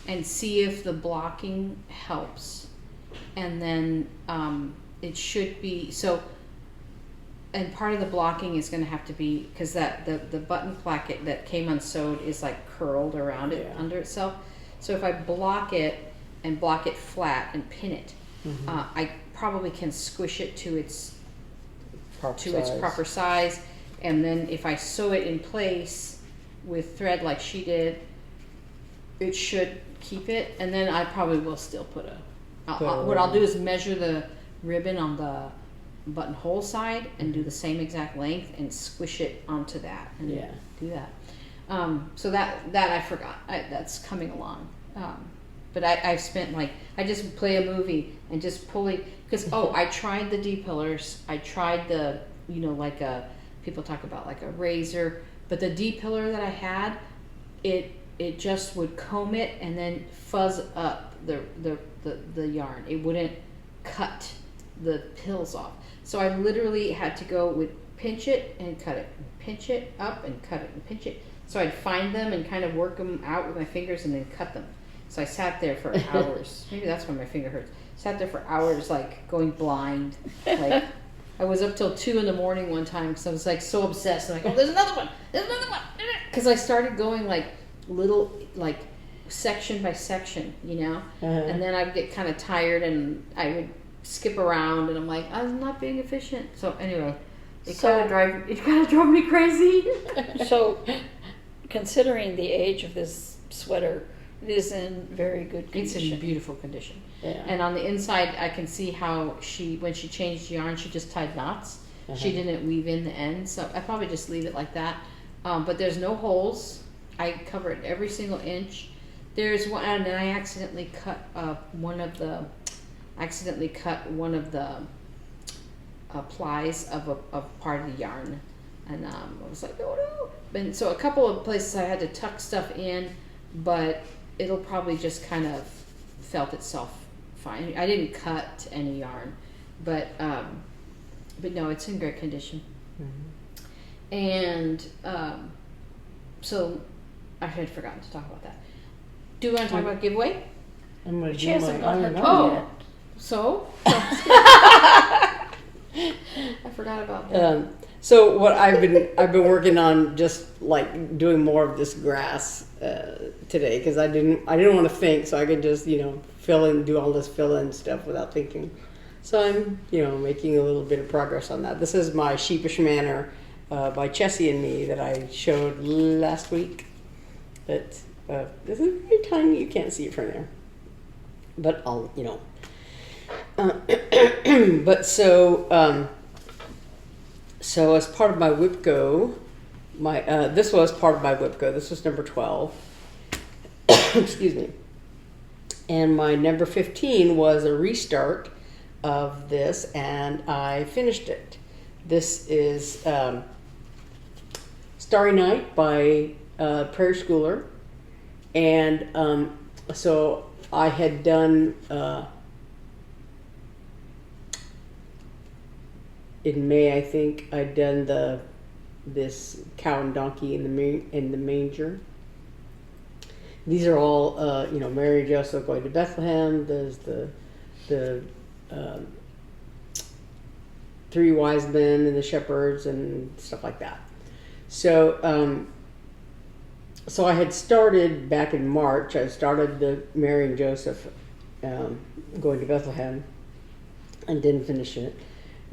and see if the blocking helps. And then it should be, so, and part of the blocking is going to have to be, because the button placket that came unsewed is like curled around it under itself. So if I block it and block it flat and pin it, I probably can squish it to its proper size. And then if I sew it in place with thread like she did, it should keep it. And then I probably will still put what I'll do is measure the ribbon on the buttonhole side and do the same exact length and squish it onto that and do that. So that I forgot. That's coming along. But I've spent I just play a movie and just pulling, because I tried the D-pillars. I tried the, people talk about like a razor, but the D-pillar that I had, it just would comb it and then fuzz up the yarn. It wouldn't cut the pills off. So I literally had to go with pinch it and cut it, pinch it up and cut it and pinch it. So I'd find them and kind of work them out with my fingers and then cut them. So I sat there for hours. Maybe that's why my finger hurts. Sat there for hours, like going blind. Like I was up till 2 a.m. one time because I was like so obsessed. I'm like, oh, there's another one. Because I started going like little, like section by section, And then I'd get kind of tired and I would skip around and I'm like, I'm not being efficient. So anyway, it kind of drove me crazy. So considering the age of this sweater, it is in very good condition. It's in beautiful condition. Yeah. And on the inside, I can see how when she changed yarn, she just tied knots. She didn't weave in the ends, so I probably just leave it like that. But there's no holes. I covered every single inch. There's one, and I accidentally cut one of the plies of part of the yarn, and I was like, oh no! And so a couple of places I had to tuck stuff in, but it'll probably just kind of felt itself fine. I didn't cut any yarn, but no, it's in great condition. And so I had forgotten to talk about that. Do you want to talk about giveaway? She hasn't got her turn yet. So I forgot about that. So what I've been working on, just like doing more of this grass today, because I didn't want to think, so I could just do all this fill in stuff without thinking. So I'm making a little bit of progress on that. This is my Sheepish Manor by Chessie and Me that I showed last week. But this is very tiny. You can't see it from there. But I'll but so as part of my WIP-GO, this was part of my WIP-GO. This was number 12. Excuse me. And my number 15 was a restart of this, and I finished it. This is Starry Night by Prairie Schooler. And so I had done... in May, I think I'd done this cow and donkey in the manger. These are all Mary and Joseph going to Bethlehem. There's the 3 wise men and the shepherds and stuff like that. So so I had started back in March. I started the Mary and Joseph going to Bethlehem and didn't finish it.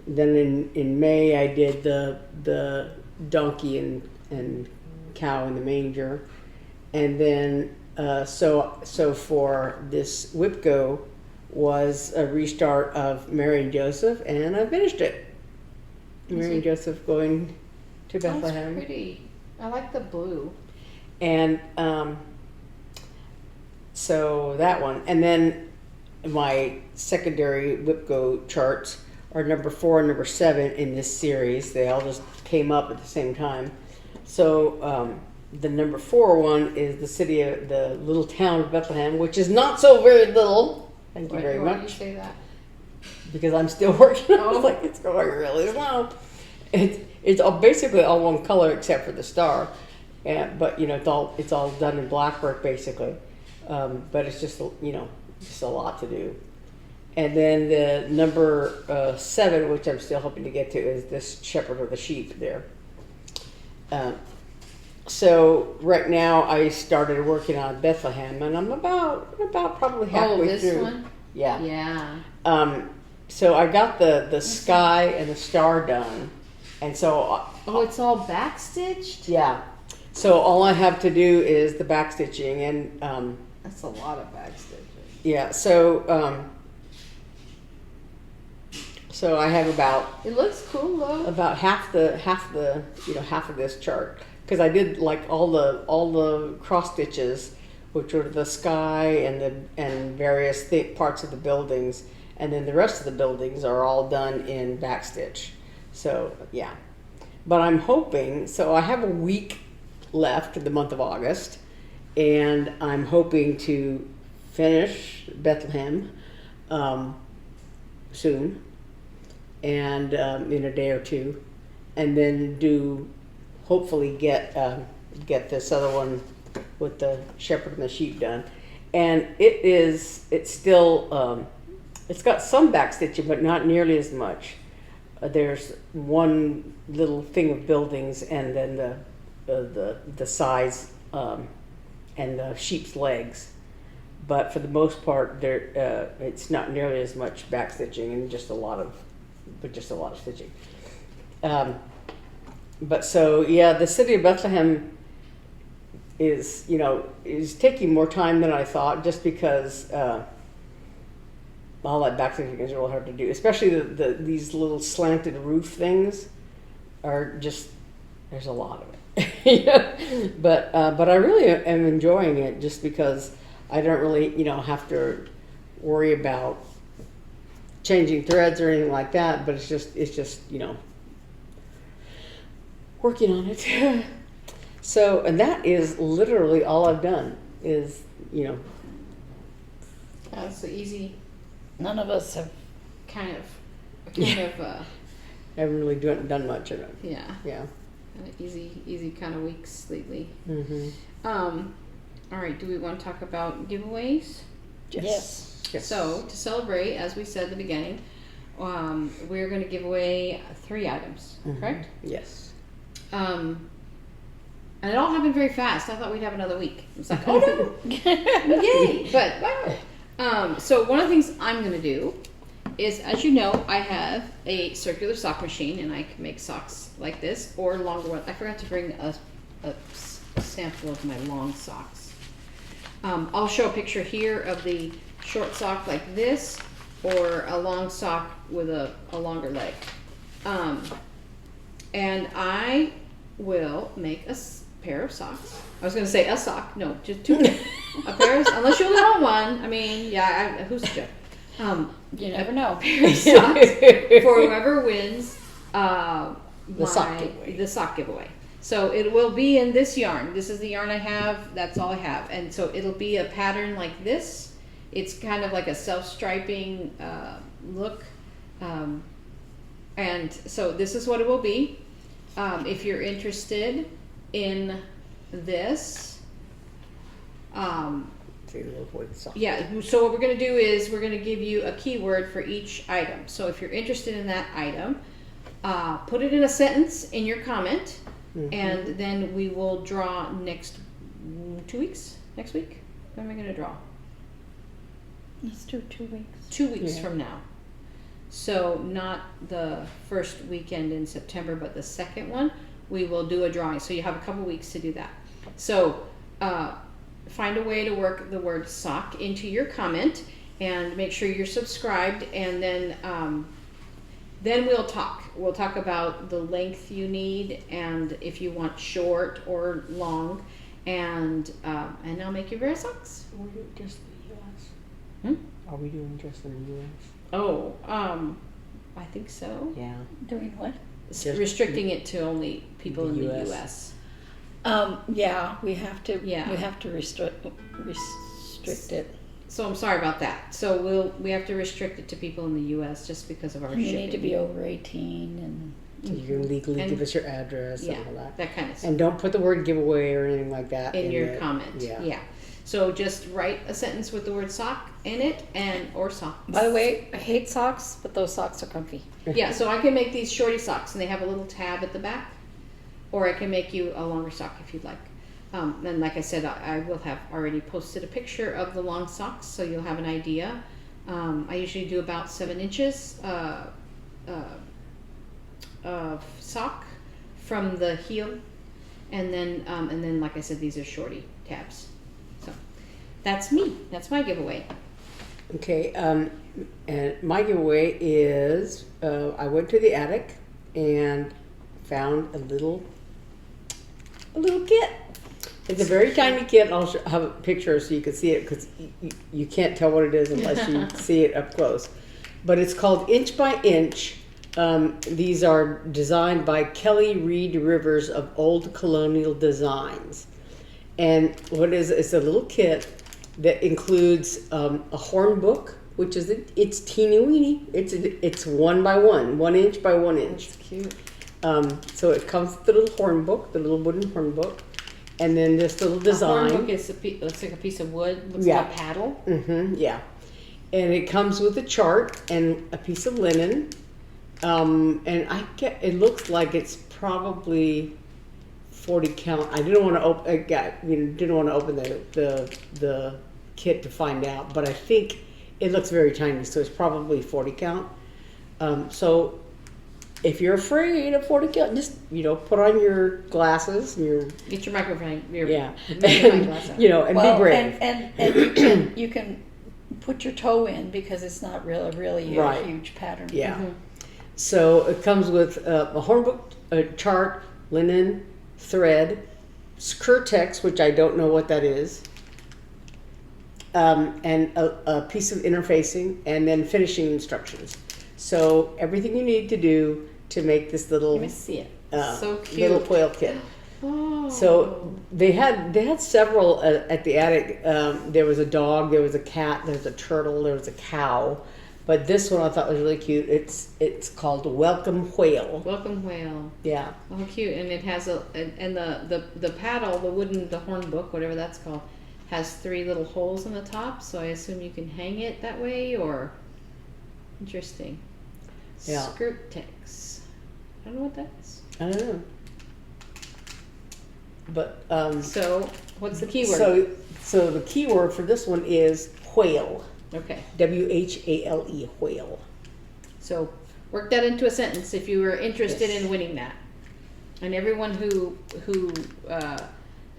Then in May I did the donkey and cow in the manger, and then so for this WIP-GO was a restart of Mary and Joseph, and I finished it. Mary and Joseph going to Bethlehem. That's pretty. I like the blue. And so that one, and then my secondary WIP-GO charts are number 4 and number 7 in this series. They all just came up at the same time. So the number 4 one is the little town of Bethlehem, which is not so very little. Thank you very Why do you much. say that? Because I'm still working on it. Oh. Like, it's going really slow. It's basically all one color except for the star, but it's all done in black work basically. But it's just just a lot to do. And then the number 7, which I'm still hoping to get to, is this shepherd of the sheep there. So right now I started working on Bethlehem, and I'm about probably halfway through. This one? Yeah. Yeah. So I got the sky and the star done, and so it's all backstitched? yeah. So all I have to do is the back stitching, and That's a lot of backstitching. yeah. So I have It looks cool though. about half of this chart, because I did like all the cross stitches, which were the sky and various parts of the buildings, and then the rest of the buildings are all done in backstitch. So yeah, but I'm hoping. So I have a week left in the month of August, and I'm hoping to finish Bethlehem soon, and in a day or two, and then hopefully get this other one with the shepherd and the sheep done. And it's still it's got some back stitching, but not nearly as much. There's one little thing of buildings, and then the sides and the sheep's legs. But for the most part, it's not nearly as much back stitching, and just a lot of stitching. But so yeah, the city of Bethlehem is taking more time than I thought, just because all that back stitching is really hard to do, especially these little slanted roof things are just, there's a lot of it. But I really am enjoying it, just because I don't really have to worry about changing threads or anything like that. But it's just working on it. So, and that is literally all I've done is That's easy. None of us have. Kind of. I haven't really done much of it. Yeah. Yeah. Easy kind of weeks lately. Mm-hmm. All right. Do we want to talk about giveaways? Yes. So to celebrate, as we said at the beginning, we're going to give away 3 items. Mm-hmm. Correct? Yes. And it all happened very fast. I thought we'd have another week. It's like, oh no, yay! But wow. So one of the things I'm going to do is, as you know, I have a circular sock machine, and I can make socks like this or longer ones. I forgot to bring a sample of my long socks. I'll show a picture here of the short sock like this, or a long sock with a longer leg. And I will make a pair of socks. I was going to say a sock. No, just 2. A pair of, unless you only want one. I mean, yeah, who's the joke? You never know. Pair of socks for whoever wins the sock giveaway. So it will be in this yarn. This is the yarn I have. That's all I have. And so it'll be a pattern like this. It's kind of like a self-striping look. And so this is what it will be. If you're interested in this, yeah, so what we're going to do is we're going to give you a keyword for each item. So if you're interested in that item, put it in a sentence in your comment, mm-hmm. and then we will draw next week. When am I going to draw? Let's do 2 weeks. 2 weeks from now. So not the first weekend in September, but the second one, we will do a drawing. So you have a couple weeks to do that. So find a way to work the word sock into your comment, and make sure you're subscribed, and then we'll talk. We'll talk about the length you need, and if you want short or long, and I'll make you pair of socks. Are we doing just the U.S.? Hmm? Are we doing just in the U.S.? Oh, I think so. Yeah. Doing what? Restricting it to only people in the U.S. Yeah, we have to. Yeah. We have to restrict it. So I'm sorry about that. So we have to restrict it to people in the U.S. just because of our You shipping. need to be over 18 and. So you can legally And- give us your address Yeah, and all that. that kind of stuff. And don't put the word giveaway or anything like that In your it. comment. Yeah. So just write a sentence with the word sock in it or socks. By the way, I hate socks, but those socks are comfy. Yeah, so I can make these shorty socks and they have a little tab at the back. Or I can make you a longer sock if you'd like. And like I said, I will have already posted a picture of the long socks so you'll have an idea. I usually do about 7 inches of sock from the heel. And then like I said, these are shorty tabs. So that's me. That's my giveaway. Okay, and my giveaway is I went to the attic and found a little kit. It's a very tiny kit. I'll have a picture so you can see it because you can't tell what it is unless you see it up close. But it's called Inch by Inch. These are designed by Kelly Reed Rivers of Old Colonial Designs. And what is it's a little kit that includes a horn book, which is it's teeny weeny. It's 1 by 1 inch by 1 inch. That's cute. So it comes with the little horn book, the little wooden horn book, and then this little design. The horn book is looks like a piece of wood. Looks Yeah. like a paddle. Yeah, and it comes with a chart and a piece of linen. And it looks like it's probably 40 count. I didn't want to open. Didn't want to open the kit to find out, but I think it looks very tiny, so it's probably 40 count. So if you're afraid of 40 count, just put on your glasses and your Get your microphone. Your yeah, magnifying glass out. and be brave. And you can put your toe in because it's not really Right. a huge pattern. Yeah. Mm-hmm. So it comes with a horn book, a chart, linen, thread, Skirtex, which I don't know what that is, and a piece of interfacing, and then finishing instructions. So everything you need to do to make this little Let me see it. So cute. little foil kit. Oh. So they had several at the attic. There was a dog, there was a cat, there was a turtle, there was a cow. But this one I thought was really cute. It's called Welcome Whale. Welcome whale. Yeah. Oh, cute! And it has the paddle, the horn book, whatever that's called, has 3 little holes in the top. So I assume you can hang it that way, or interesting. Yeah. Skirtex. I don't know what that is. I don't know. But So what's the keyword? so the keyword for this one is whale. Okay. WHALE, whale. So work that into a sentence if you were interested Yes. in winning that. And everyone who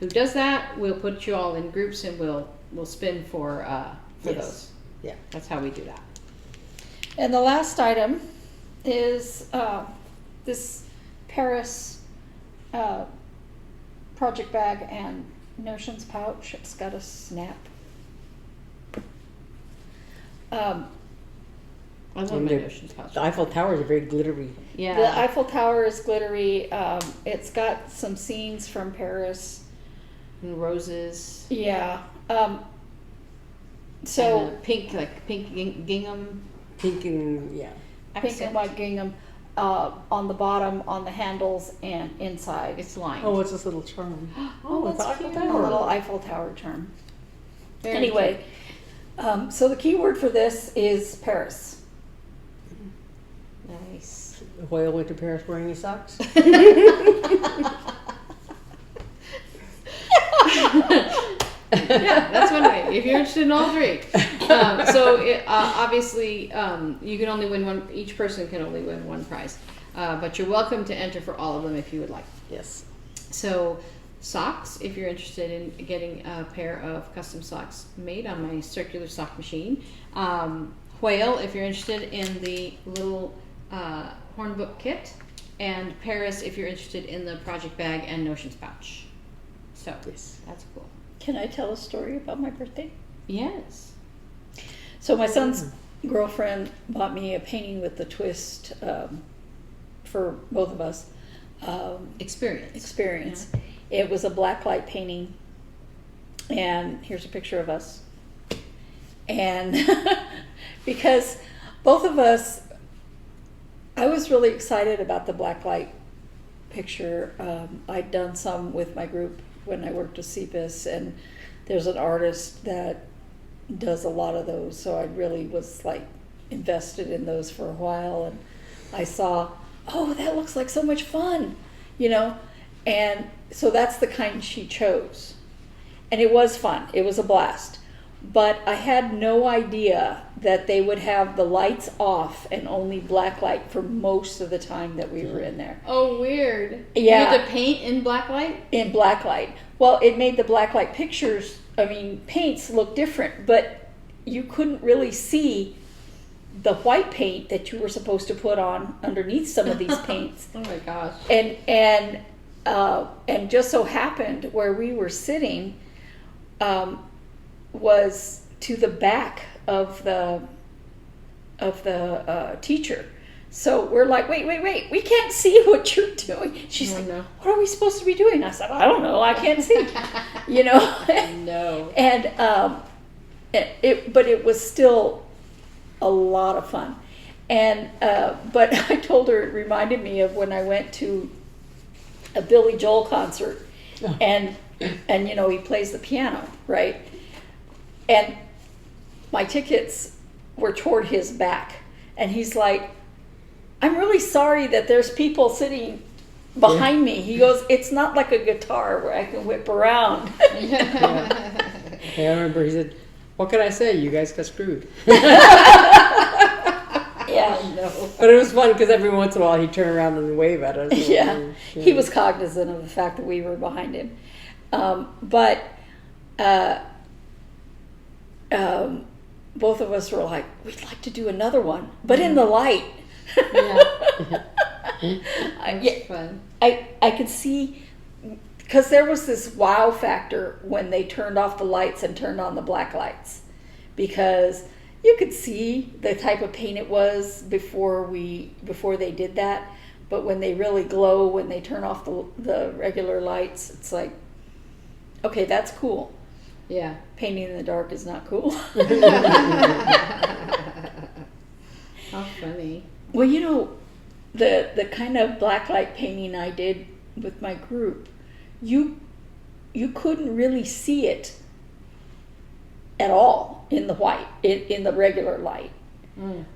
does that, we'll put you all in groups and we'll spin for Yes. those. Yeah. That's how we do that. And the last item is this Paris project bag and notions pouch. It's got a snap. I love And my the- notions pouch. The Eiffel Tower is very glittery. Yeah. The Eiffel Tower is glittery. It's got some scenes from Paris. And roses. Yeah. And So pink gingham. Pink and yeah. pink accent. and white gingham on the bottom, on the handles, and inside. It's lined. Oh, what's this little charm? Oh, it's that's Eiffel cute. A Tower. little Eiffel Tower charm. Very Anyway, so the key word for this is Paris. cute. Nice. The whale went to Paris wearing his socks. Yeah, that's one way. If you're interested in all 3. Obviously, you can only win one. Each person can only win one prize. But you're welcome to enter for all of them if you would like. Yes. So socks, if you're interested in getting a pair of custom socks made on my circular sock machine. Whale, if you're interested in the little hornbook kit. And Paris, if you're interested in the project bag and notions pouch. So Yes. that's cool. Can I tell a story about my birthday? Yes. So my son's girlfriend bought me a painting with the twist for both of us. Experience. Experience. It was a blacklight painting, and here's a picture of us. And because both of us, I was really excited about the blacklight picture. I'd done some with my group when I worked with CPIS, and there's an artist that does a lot of those, so I really was like invested in those for a while, and I saw, oh, that looks like so much fun, you know, and so that's the kind she chose, and it was fun. It was a blast, but I had no idea that they would have the lights off and only black light for most of the time that we were in there. Oh, weird. Yeah. You had to paint in black light? In black light. Well, it made the black light pictures, I mean, paints look different, but you couldn't really see the white paint that you were supposed to put on underneath some of these paints. Oh my gosh. And just so happened where we were sitting was to the back of the teacher. So we're like, wait, we can't see what you're doing. She's like, no. What are we supposed to be doing? I said, I don't know, I can't see. You know? No. And but it was still a lot of fun. And but I told her it reminded me of when I went to a Billy Joel concert, and you know, he plays the piano, right? And my tickets were toward his back, and he's like, I'm really sorry that there's people sitting behind me. He goes, it's not like a guitar where I can whip around. Yeah. I remember he said, what can I say? You guys got screwed. Yeah. No. But it was fun because every once in a while he'd turn around and wave at us. Yeah. He was cognizant of the fact that we were behind him. But both of us were like, we'd like to do another one, but in the light. Yeah. That's fun. I could see, because there was this wow factor when they turned off the lights and turned on the black lights, because you could see the type of paint it was before they did that, but when they really glow, when they turn off the regular lights, it's like, okay, that's cool. Yeah. Painting in the dark is not cool. How funny. Well, you know, the kind of blacklight painting I did with my group, you couldn't really see it at all in the white, in the regular light. Mm.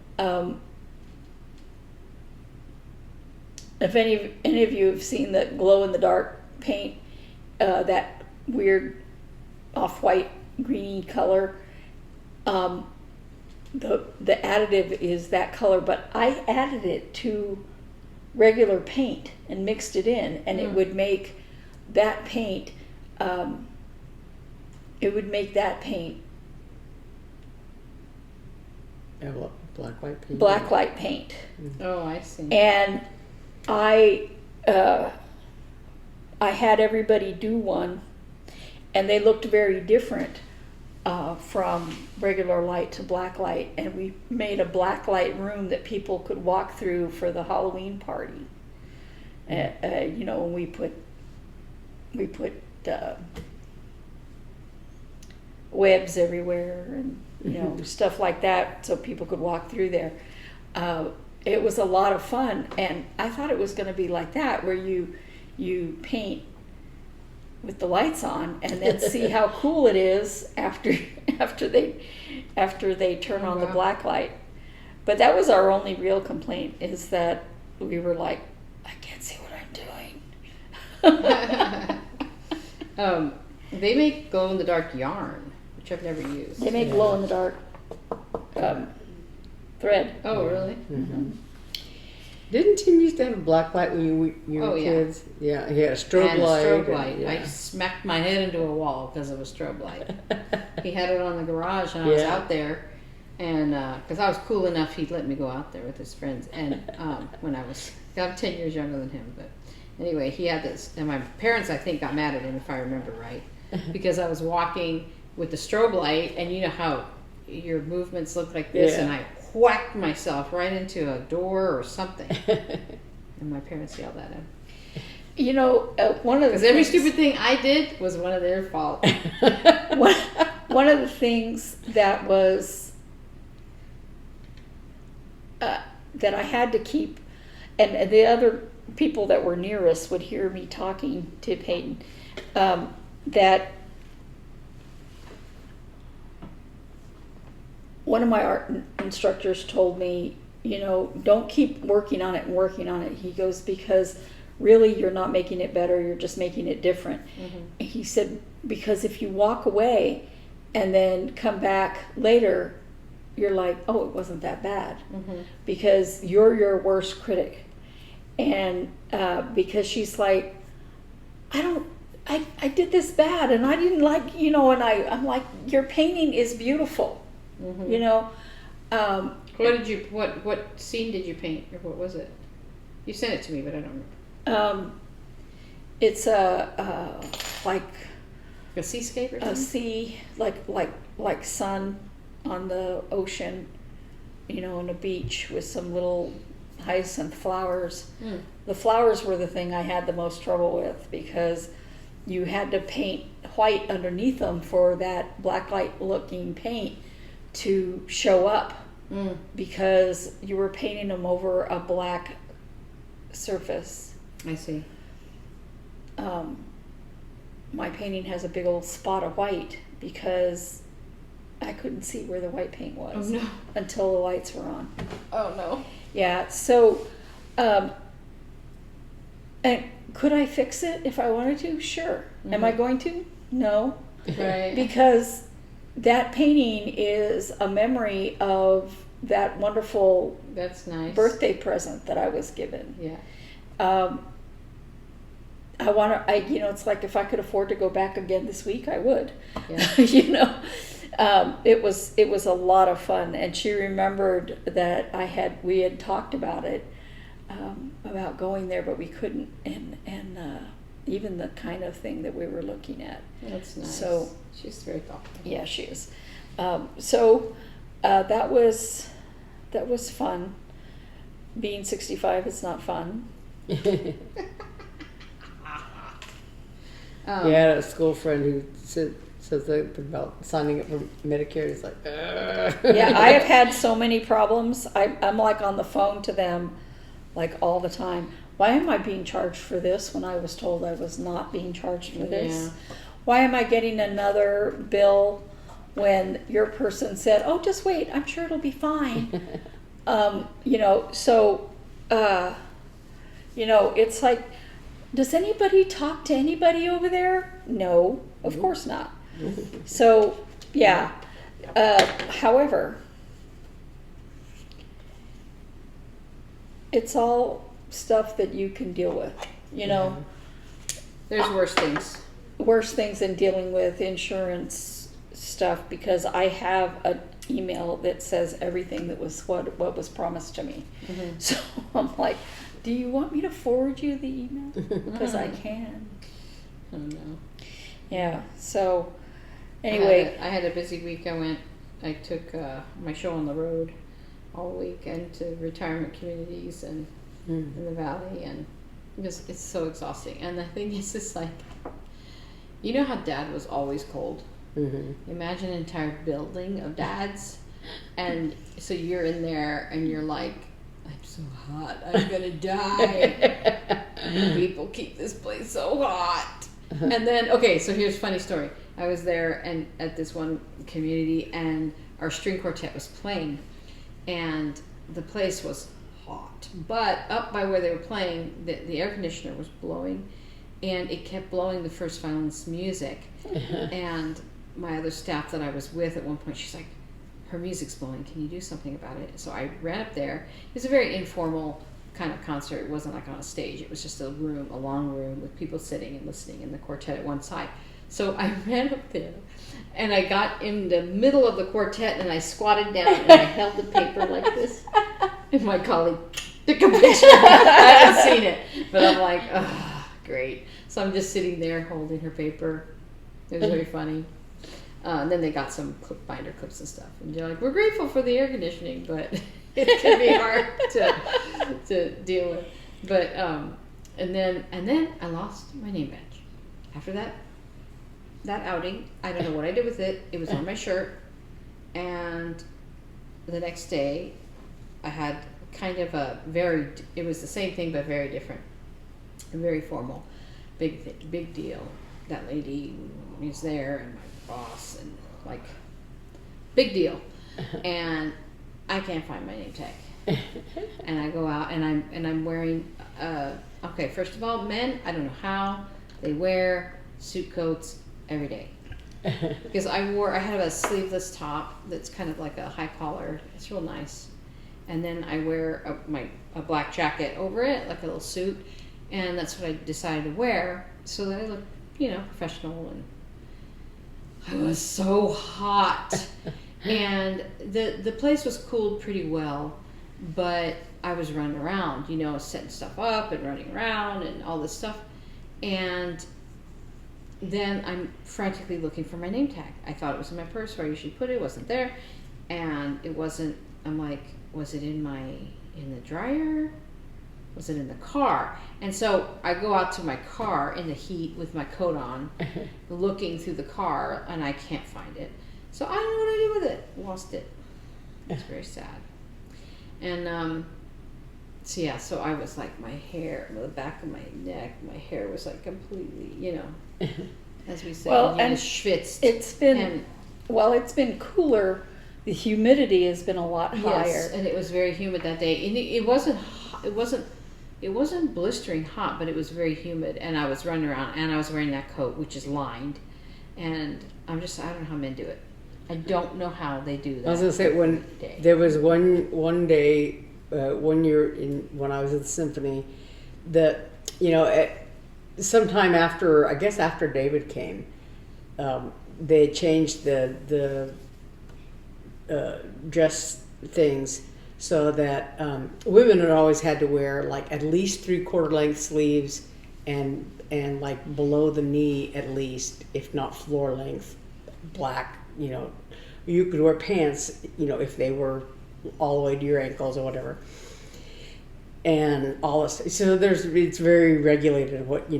If any of you have seen the glow in the dark paint, that weird off-white greeny color, the additive is that color, but I added it to regular paint and mixed it in, and it would make that paint Black light paint. blacklight paint. Oh, I see. And I had everybody do one, and they looked very different from regular light to black light, and we made a black light room that people could walk through for the Halloween party. You know, we put webs everywhere, and you know, stuff like that, so people could walk through there. It was a lot of fun, and I thought it was going to be like that, where you paint with the lights on, and then see how cool it is after they turn on the black light. But that was our only real complaint, is that we were like, I can't see what I'm doing. They make glow in the dark yarn, which I've never used. They make glow in the dark thread. Oh, really? Mm-hmm. Didn't Tim used to have a black light when you were kids? Yeah, he had a strobe and light. Strobe light. Yeah. I smacked my head into a wall because of a strobe light. He had it on the garage, and I was out there, and because I was cool enough, he'd let me go out there with his friends. And when I'm 10 years younger than him, but anyway, he had this, and my parents, I think, got mad at him, if I remember right, because I was walking with the strobe light, and you know how your movements look like this, and I whacked myself right into a door or something. And my parents yelled at him. You know, one of the Because every things- stupid thing I did was one of their fault. one of the things that was that I had to keep, and the other people that were near us would hear me talking to Peyton, that one of my art instructors told me, you know, don't keep working on it and working on it. He goes, because really you're not making it better, you're just making it different. Mm-hmm. He said, because if you walk away and then come back later, you're like, oh, it wasn't that bad. Mm-hmm. Because you're your worst critic. And because she's like, I did this bad and I didn't like, you know, and I'm like, your painting is beautiful. Mm-hmm. You know. What scene did you paint, or what was it? You sent it to me, but I don't remember. It's like a seascape or something? A sea, like sun on the ocean, you know, on a beach with some little hyacinth flowers. Mm. The flowers were the thing I had the most trouble with, because you had to paint white underneath them for that blacklight looking paint to show up. Mm. Because you were painting them over a black surface. I see. My painting has a big old spot of white because I couldn't see where the white paint was until the lights were on. Oh no. Yeah, so and could I fix it if I wanted to? Sure. Mm-hmm. Am I going to? No. Right. Because that painting is a memory of that wonderful That's nice. birthday present that I was given. Yeah. You know, it's like if I could afford to go back again this week, I would. Yeah. You know, it was a lot of fun, and she remembered that we had talked about it, about going there, but we couldn't, and even the kind of thing that we were looking at. That's nice. So she's very thoughtful. Yeah, she is. That was fun. Being 65 is not fun. You had a school friend who says about signing up for Medicare. He's like, yeah, I have had so many problems. I'm like on the phone to them, like all the time. Why am I being charged for this when I was told I was not being charged for this? Yeah. Why am I getting another bill when your person said, "Oh, just wait, I'm sure it'll be fine." You know, so you know, it's like, does anybody talk to anybody over there? No, of course not. So, yeah. However, it's all stuff that you can deal with, you know. There's worse things. Worse things than dealing with insurance stuff, because I have an email that says everything that was what was promised to me. Mm-hmm. So I'm like, do you want me to forward you the email? Because I can. Oh no. Yeah. So anyway, I had a busy week. I took my show on the road all weekend to retirement communities and in the valley, and it's so exhausting. And the thing is, it's like, you know how Dad was always cold? Mm-hmm. Imagine an entire building of dads, and so you're in there and you're like, I'm so hot, I'm gonna die. People keep this place so hot. And then, okay, so here's a funny story. I was there and at this one community, and our string quartet was playing, and the place was hot. But up by where they were playing, the air conditioner was blowing, and it kept blowing the first violin's music. And my other staff that I was with at one point, she's like, her music's blowing, can you do something about it? So I ran up there. It was a very informal kind of concert. It wasn't like on a stage. It was just a long room with people sitting and listening, and the quartet at one side. So I ran up there, and I got in the middle of the quartet, and I squatted down, and I held the paper like this. And my colleague took a picture. I haven't seen it, but I'm like, oh, great. So I'm just sitting there holding her paper. It was very funny. And then they got some binder clips and stuff, and they're like, we're grateful for the air conditioning, but it can be hard to deal with. But And then I lost my name badge. After that outing, I don't know what I did with it. It was on my shirt, and the next day, I had kind of it was the same thing but very different, very formal, big deal. That lady was there, and my boss, and like, big deal, and I can't find my name tag, and I go out and I'm wearing okay, first of all, men, I don't know how they wear suit coats every day. Because I had a sleeveless top that's kind of like a high collar. It's real nice. And then I wear a black jacket over it, like a little suit. And that's what I decided to wear so that I look, professional. And I was so hot. And the place was cooled pretty well, but I was running around, setting stuff up and running around and all this stuff. And then I'm frantically looking for my name tag. I thought it was in my purse where I usually put it. It wasn't there. And it wasn't. I'm like, was it in the dryer? Was it in the car? And so I go out to my car in the heat with my coat on, looking through the car, and I can't find it. So I don't know what I did with it. Lost it. It's very sad. And so I was like, my hair, the back of my neck, my hair was like completely, as we say, and schwitzed. It's been cooler. The humidity has been a lot higher. Yes, and it was very humid that day. And it wasn't blistering hot, but it was very humid. And I was running around, and I was wearing that coat, which is lined. And I don't know how men do it. I don't know how they do that. I was gonna say there was one day. 1 year when I was at the symphony, that sometime after David came, they changed the dress things so that women had always had to wear like at least 3/4 length sleeves and like below the knee at least, if not floor length, black. You could wear pants, if they were all the way to your ankles or whatever, and all this. So it's very regulated what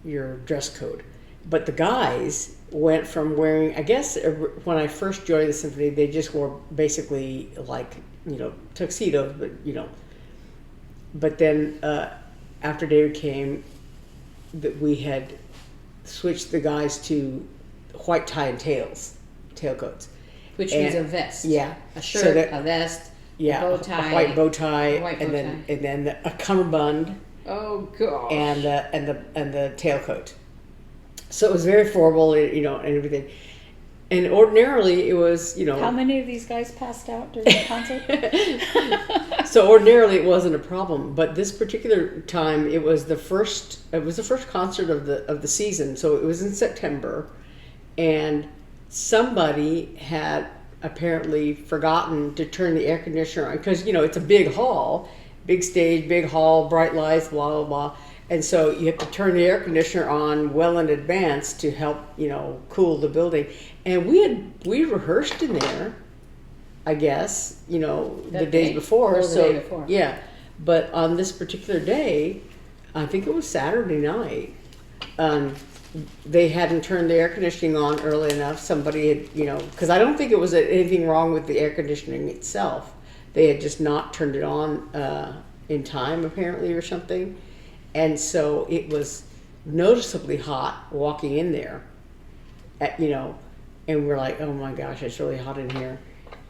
your dress code. But the guys went from wearing, I guess when I first joined the symphony, they just wore basically like tuxedos, but then after David came, that we had switched the guys to white tie and tailcoats. Which means a vest. Yeah. A shirt, a vest, yeah, a bow tie. A white bow tie, and then a cummerbund. Oh gosh. And the tailcoat. So it was very formal, and everything. And ordinarily it was, How many of these guys passed out during the concert? So ordinarily it wasn't a problem, but this particular time it was the first concert of the season. So it was in September, and somebody had apparently forgotten to turn the air conditioner on, because it's a big hall, big stage, big hall, bright lights, blah blah blah, and so you have to turn the air conditioner on well in advance to help cool the building. And we rehearsed in there, I guess, the days before. So the day before. Yeah, but on this particular day, I think it was Saturday night, they hadn't turned the air conditioning on early enough. Somebody had, because I don't think it was anything wrong with the air conditioning itself. They had just not turned it on in time, apparently, or something. And so it was noticeably hot walking in there, and we're like, oh my gosh, it's really hot in here.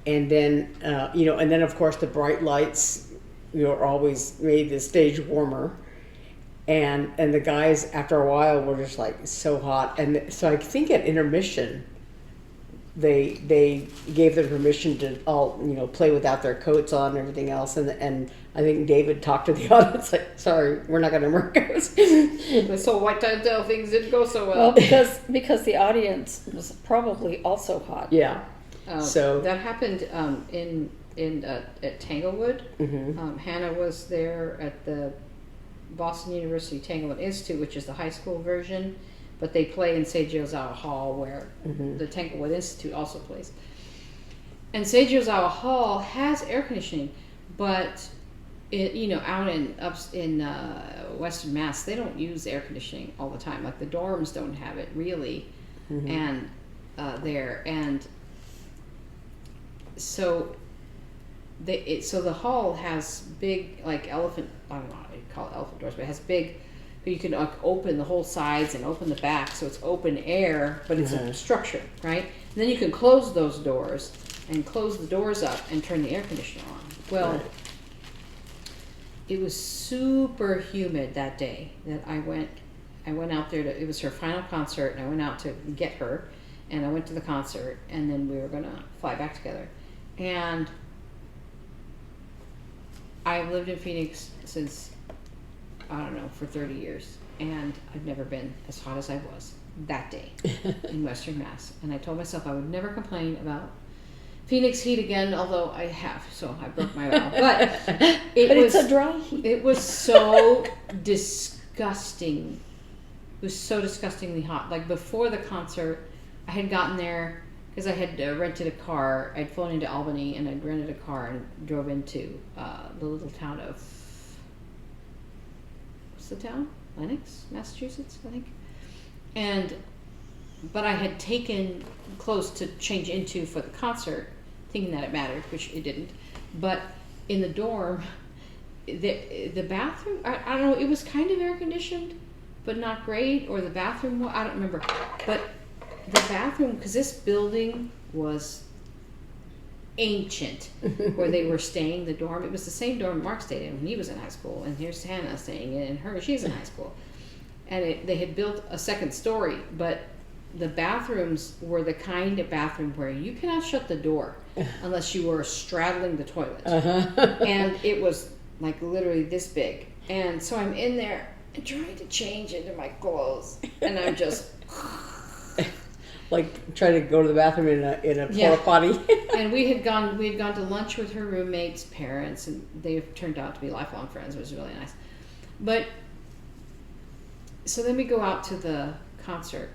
And then, and then of course the bright lights, always made the stage warmer. And the guys, after a while, were just like so hot. And so I think at intermission, they gave them permission to all play without their coats on and everything else. And I think David talked to the audience like, sorry, we're not going to wear coats. So white tie tail things didn't go so well. Well, because the audience was probably also hot. Yeah. So that happened at Tanglewood. Mm-hmm. Hannah was there at the Boston University Tanglewood Institute, which is the high school version, but they play in Seiji Ozawa Hall, where the Tanglewood Institute also plays. And Seiji Ozawa Hall has air conditioning, but out in Western Mass, they don't use air conditioning all the time. Like the dorms don't have it really, and there, and so the hall has big, like, elephant, I don't know how you call it, elephant doors, but it has big. You can open the whole sides and open the back, so it's open air, but it's a structure, right? And then you can close those doors and close the doors up and turn the air conditioner on. Well, it was super humid that day that I went out there it was her final concert, and I went out to get her, and I went to the concert, and then we were gonna fly back together. And I've lived in Phoenix since, I don't know, for 30 years, and I've never been as hot as I was that day in Western Mass. And I told myself I would never complain about Phoenix heat again, although I have, so I broke my vow. But it's a dry heat. It was so disgusting. It was so disgustingly hot. Like, before the concert, I had gotten there because I had rented a car. I'd flown into Albany, and I'd rented a car and drove into the little town of, what's the town? Lenox, Massachusetts, I think. But I had taken clothes to change into for the concert, thinking that it mattered, which it didn't. But in the dorm, the bathroom, I don't know, it was kind of air conditioned, but not great. Or the bathroom, I don't remember. But the bathroom, because this building was ancient, where they were staying, the dorm. It was the same dorm Mark stayed in when he was in high school, and here's Hannah staying in, and she's in high school. And they had built a second story, but the bathrooms were the kind of bathroom where you cannot shut the door unless you were straddling the toilet. And it was like literally this big. And so I'm in there and trying to change into my clothes, and I'm just like trying to go to the bathroom in a porta potty. And we had gone to lunch with her roommate's parents, and they turned out to be lifelong friends. It was really nice. But so then we go out to the concert,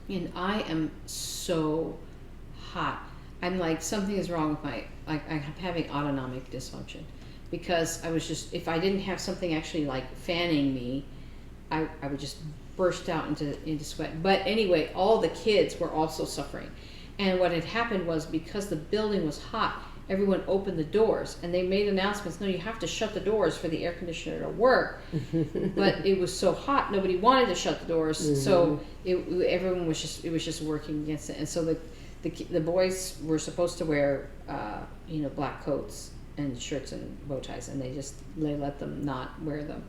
and I am so hot. I'm like, something is wrong with I'm having autonomic dysfunction, because I was just, if I didn't have something actually like fanning me, I would just burst out into sweat. But anyway, all the kids were also suffering. And what had happened was, because the building was hot, everyone opened the doors, and they made announcements, no, you have to shut the doors for the air conditioner to work. But it was so hot, nobody wanted to shut the doors, so everyone was just working against it. And so the boys were supposed to wear black coats and shirts and bow ties, and they let them not wear them.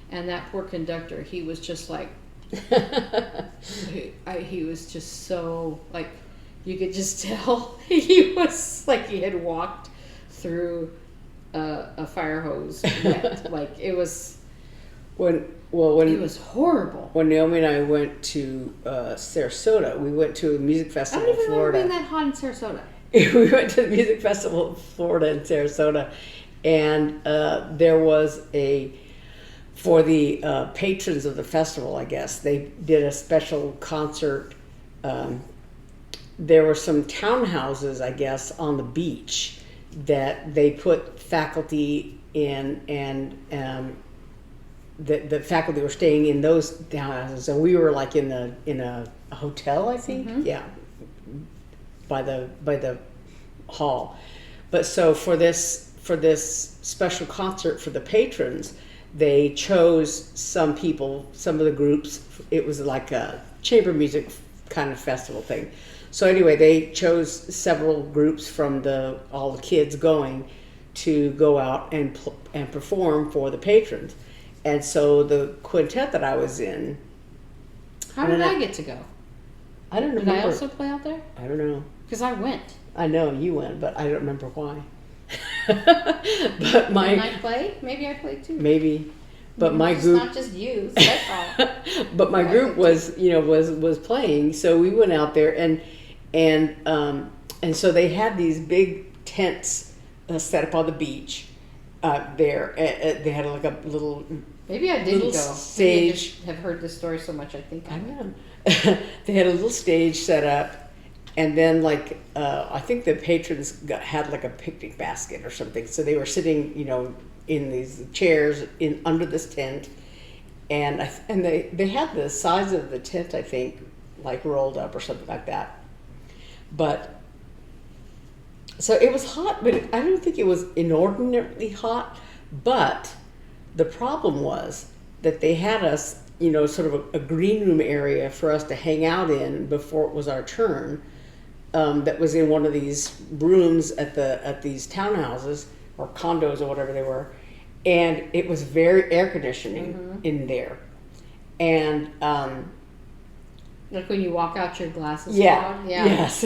And that poor conductor, he was just like, he was just so, like, you could just tell he was like he had walked through a fire hose wet. Like, it was it was horrible. When Naomi and I went to Sarasota, we went to a music festival in Florida. I don't even remember being that hot in Sarasota. We went to the music festival in Florida in Sarasota, and there was for the patrons of the festival, I guess, they did a special concert. There were some townhouses, I guess, on the beach that they put faculty in, and the faculty were staying in those townhouses. And we were like in a hotel, I think, by the hall. But so for this special concert for the patrons, they chose some of the groups. It was like a chamber music kind of festival thing. So anyway, they chose several groups from all the kids going to go out and perform for the patrons. And so the quintet that I was in. How did I get to go? I don't remember. Did I also play out there? I don't know. Because I went. I know you went, but I don't remember why. But Didn't I play? Maybe I played too. Maybe. But my group, not just you. That's all. But my group was playing, so we went out there, and so they had these big tents set up on the beach there. They had like a little. Maybe I didn't go. Stage. Maybe I just have heard this story so much. I think I know. They had a little stage set up, And then like I think the patrons had like a picnic basket or something, so they were sitting, you know, in these chairs in under this tent, and they had the size of the tent, I think, like rolled up or something like that. But so it was hot, but I don't think it was inordinately hot. But the problem was that they had us, you know, sort of a green room area for us to hang out in before it was our turn. That was in one of these rooms at these townhouses or condos or whatever they were, and it was very air conditioning in there, and like when you walk out, your glasses yeah, fog? yes.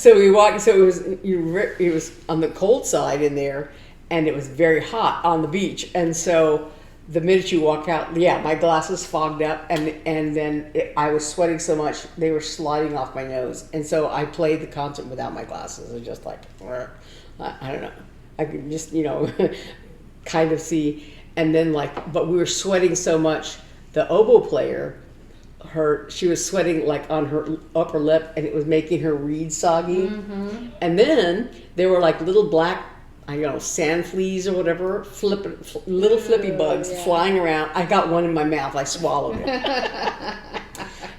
So we walked. So it was on the cold side in there, and it was very hot on the beach, and so. The minute you walk out, yeah, my glasses fogged up, and then I was sweating so much they were sliding off my nose, and so I played the concert without my glasses. It was just like, I don't know, I could just, you know, kind of see, and then like, but we were sweating so much. The oboe player, she was sweating like on her upper lip, and it was making her reed soggy, and then there were like little black, I don't know, sand fleas or whatever, little flippy bugs flying around. I got one in my mouth. I swallowed it.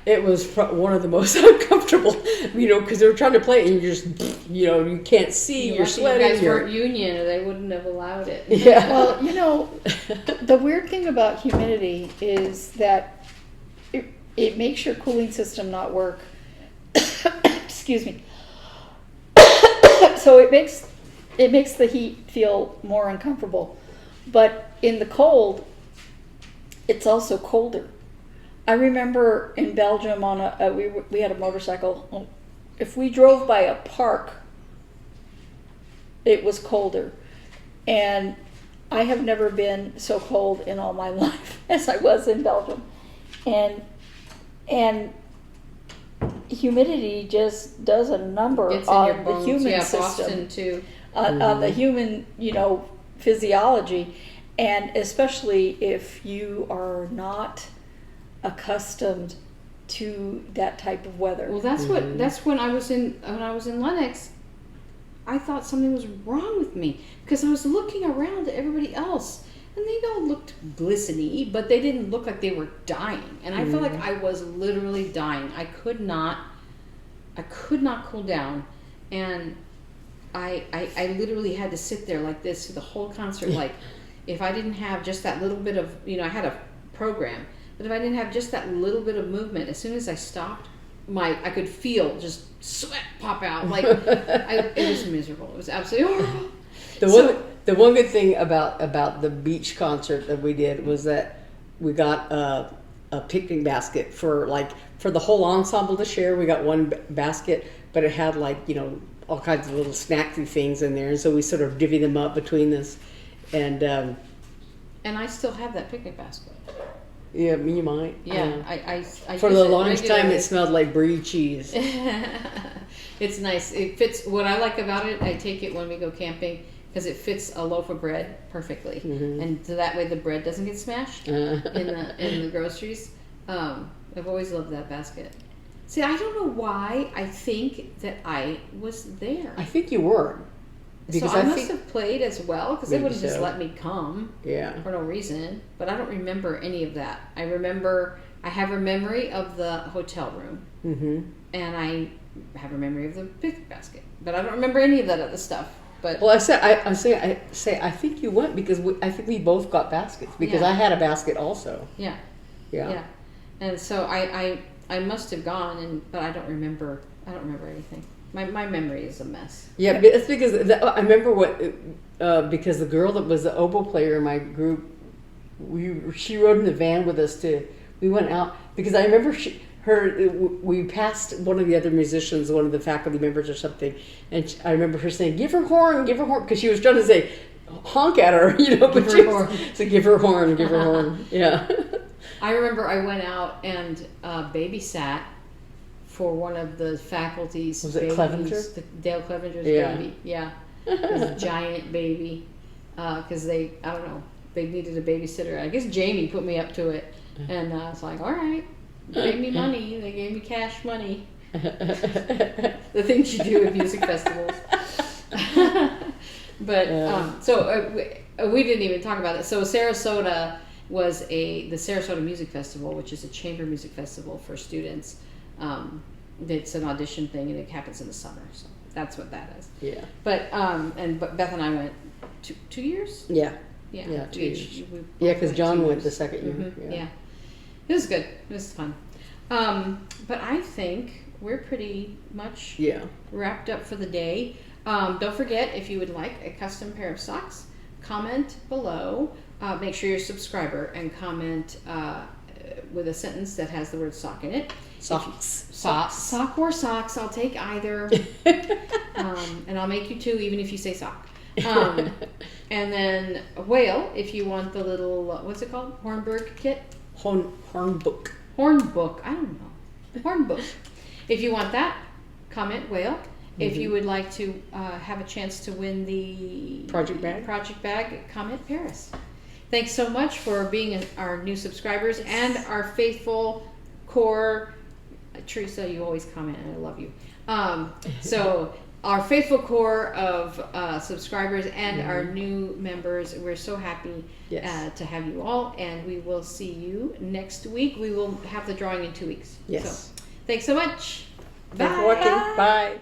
It was one of the most uncomfortable, you know, because they were trying to play it and you just, you know, you can't see, you're sweating. You guys weren't union or they wouldn't have allowed it. Yeah. Well, you know, the weird thing about humidity is that it makes your cooling system not work. Excuse me. So it makes the heat feel more uncomfortable. But in the cold, it's also colder. I remember in Belgium we had a motorcycle. If we drove by a park, it was colder. And I have never been so cold in all my life as I was in Belgium. And humidity just does a number on the human system. Boston too. On the human, you know, physiology, and especially if you are not accustomed to that type of weather. Well, that's when I was in Lennox. I thought something was wrong with me because I was looking around at everybody else, and they all looked glistening, but they didn't look like they were dying. And I felt like I was literally dying. I could not cool down, and I literally had to sit there like this through the whole concert. Like, if I didn't have just that little bit of, you know, I had a program, but if I didn't have just that little bit of movement, as soon as I stopped, I could feel just sweat pop out. Like, it was miserable. It was absolutely horrible. The one good thing about the beach concert that we did was that we got a picnic basket for the whole ensemble to share. We got one basket, but it had, like, you know, all kinds of little snacky things in there, and so we sort of divvy them up between us, and I still have that picnic basket. Yeah, you might. Yeah, I for the longest time it smelled like brie cheese. It's nice. It fits. What I like about it, I take it when we go camping because it fits a loaf of bread perfectly, and so that way the bread doesn't get smashed in the groceries. I've always loved that basket. See, I don't know why I think that I was there. I think you were. Because I must have played as well, because they wouldn't just let me come for no reason. But I don't remember any of that. I have a memory of the hotel room, and I have a memory of the picnic basket. But I don't remember any of that other stuff. But well, I think you went because I think we both got baskets because I had a basket also. Yeah. And so I must have gone, but I don't remember anything. My memory is a mess. Yeah, but it's because I remember because the girl that was the oboe player in my group, she rode in the van with us we went out because I remember we passed one of the other musicians, one of the faculty members or something, and I remember her saying, give her horn, because she was trying to say honk at her, you know, but she said, give her horn, yeah. I remember I went out and babysat for one of the faculty's Was it babies, Clevenger? Dale Clevenger's baby. Yeah. It was a giant baby. Because they needed a babysitter. I guess Jamie put me up to it. And I was like, all right. They gave me money. They gave me cash money. The things you do at music festivals. But so we didn't even talk about it. So Sarasota was the Sarasota Music Festival, which is a chamber music festival for students. It's an audition thing, and it happens in the summer. So that's what that is. Yeah. But but Beth and I went 2 years. Yeah. Yeah. 2 years. We Yeah, because John 2 went years. the second year. Mm-hmm. Yeah. It was good. It was fun. But I think we're pretty much wrapped up for the day. Don't forget, if you would like a custom pair of socks, comment below. Make sure you're a subscriber and comment with a sentence that has the word sock in it. Socks. Sock or socks. I'll take either. And I'll make you 2 even if you say sock. And then whale, if you want the little, what's it called? Hornberg kit? Hornbook. Hornbook. I don't know. Hornbook. If you want that, comment whale. If you would like to have a chance to win the project bag, comment Paris. Thanks so much for being our new subscribers and our faithful core. Teresa, you always comment, and I love you. So our faithful core of subscribers and our new members, we're so happy to have you all, and we will see you next week. We will have the drawing in 2 weeks. Yes. So, thanks so much. Thanks for watching. Bye.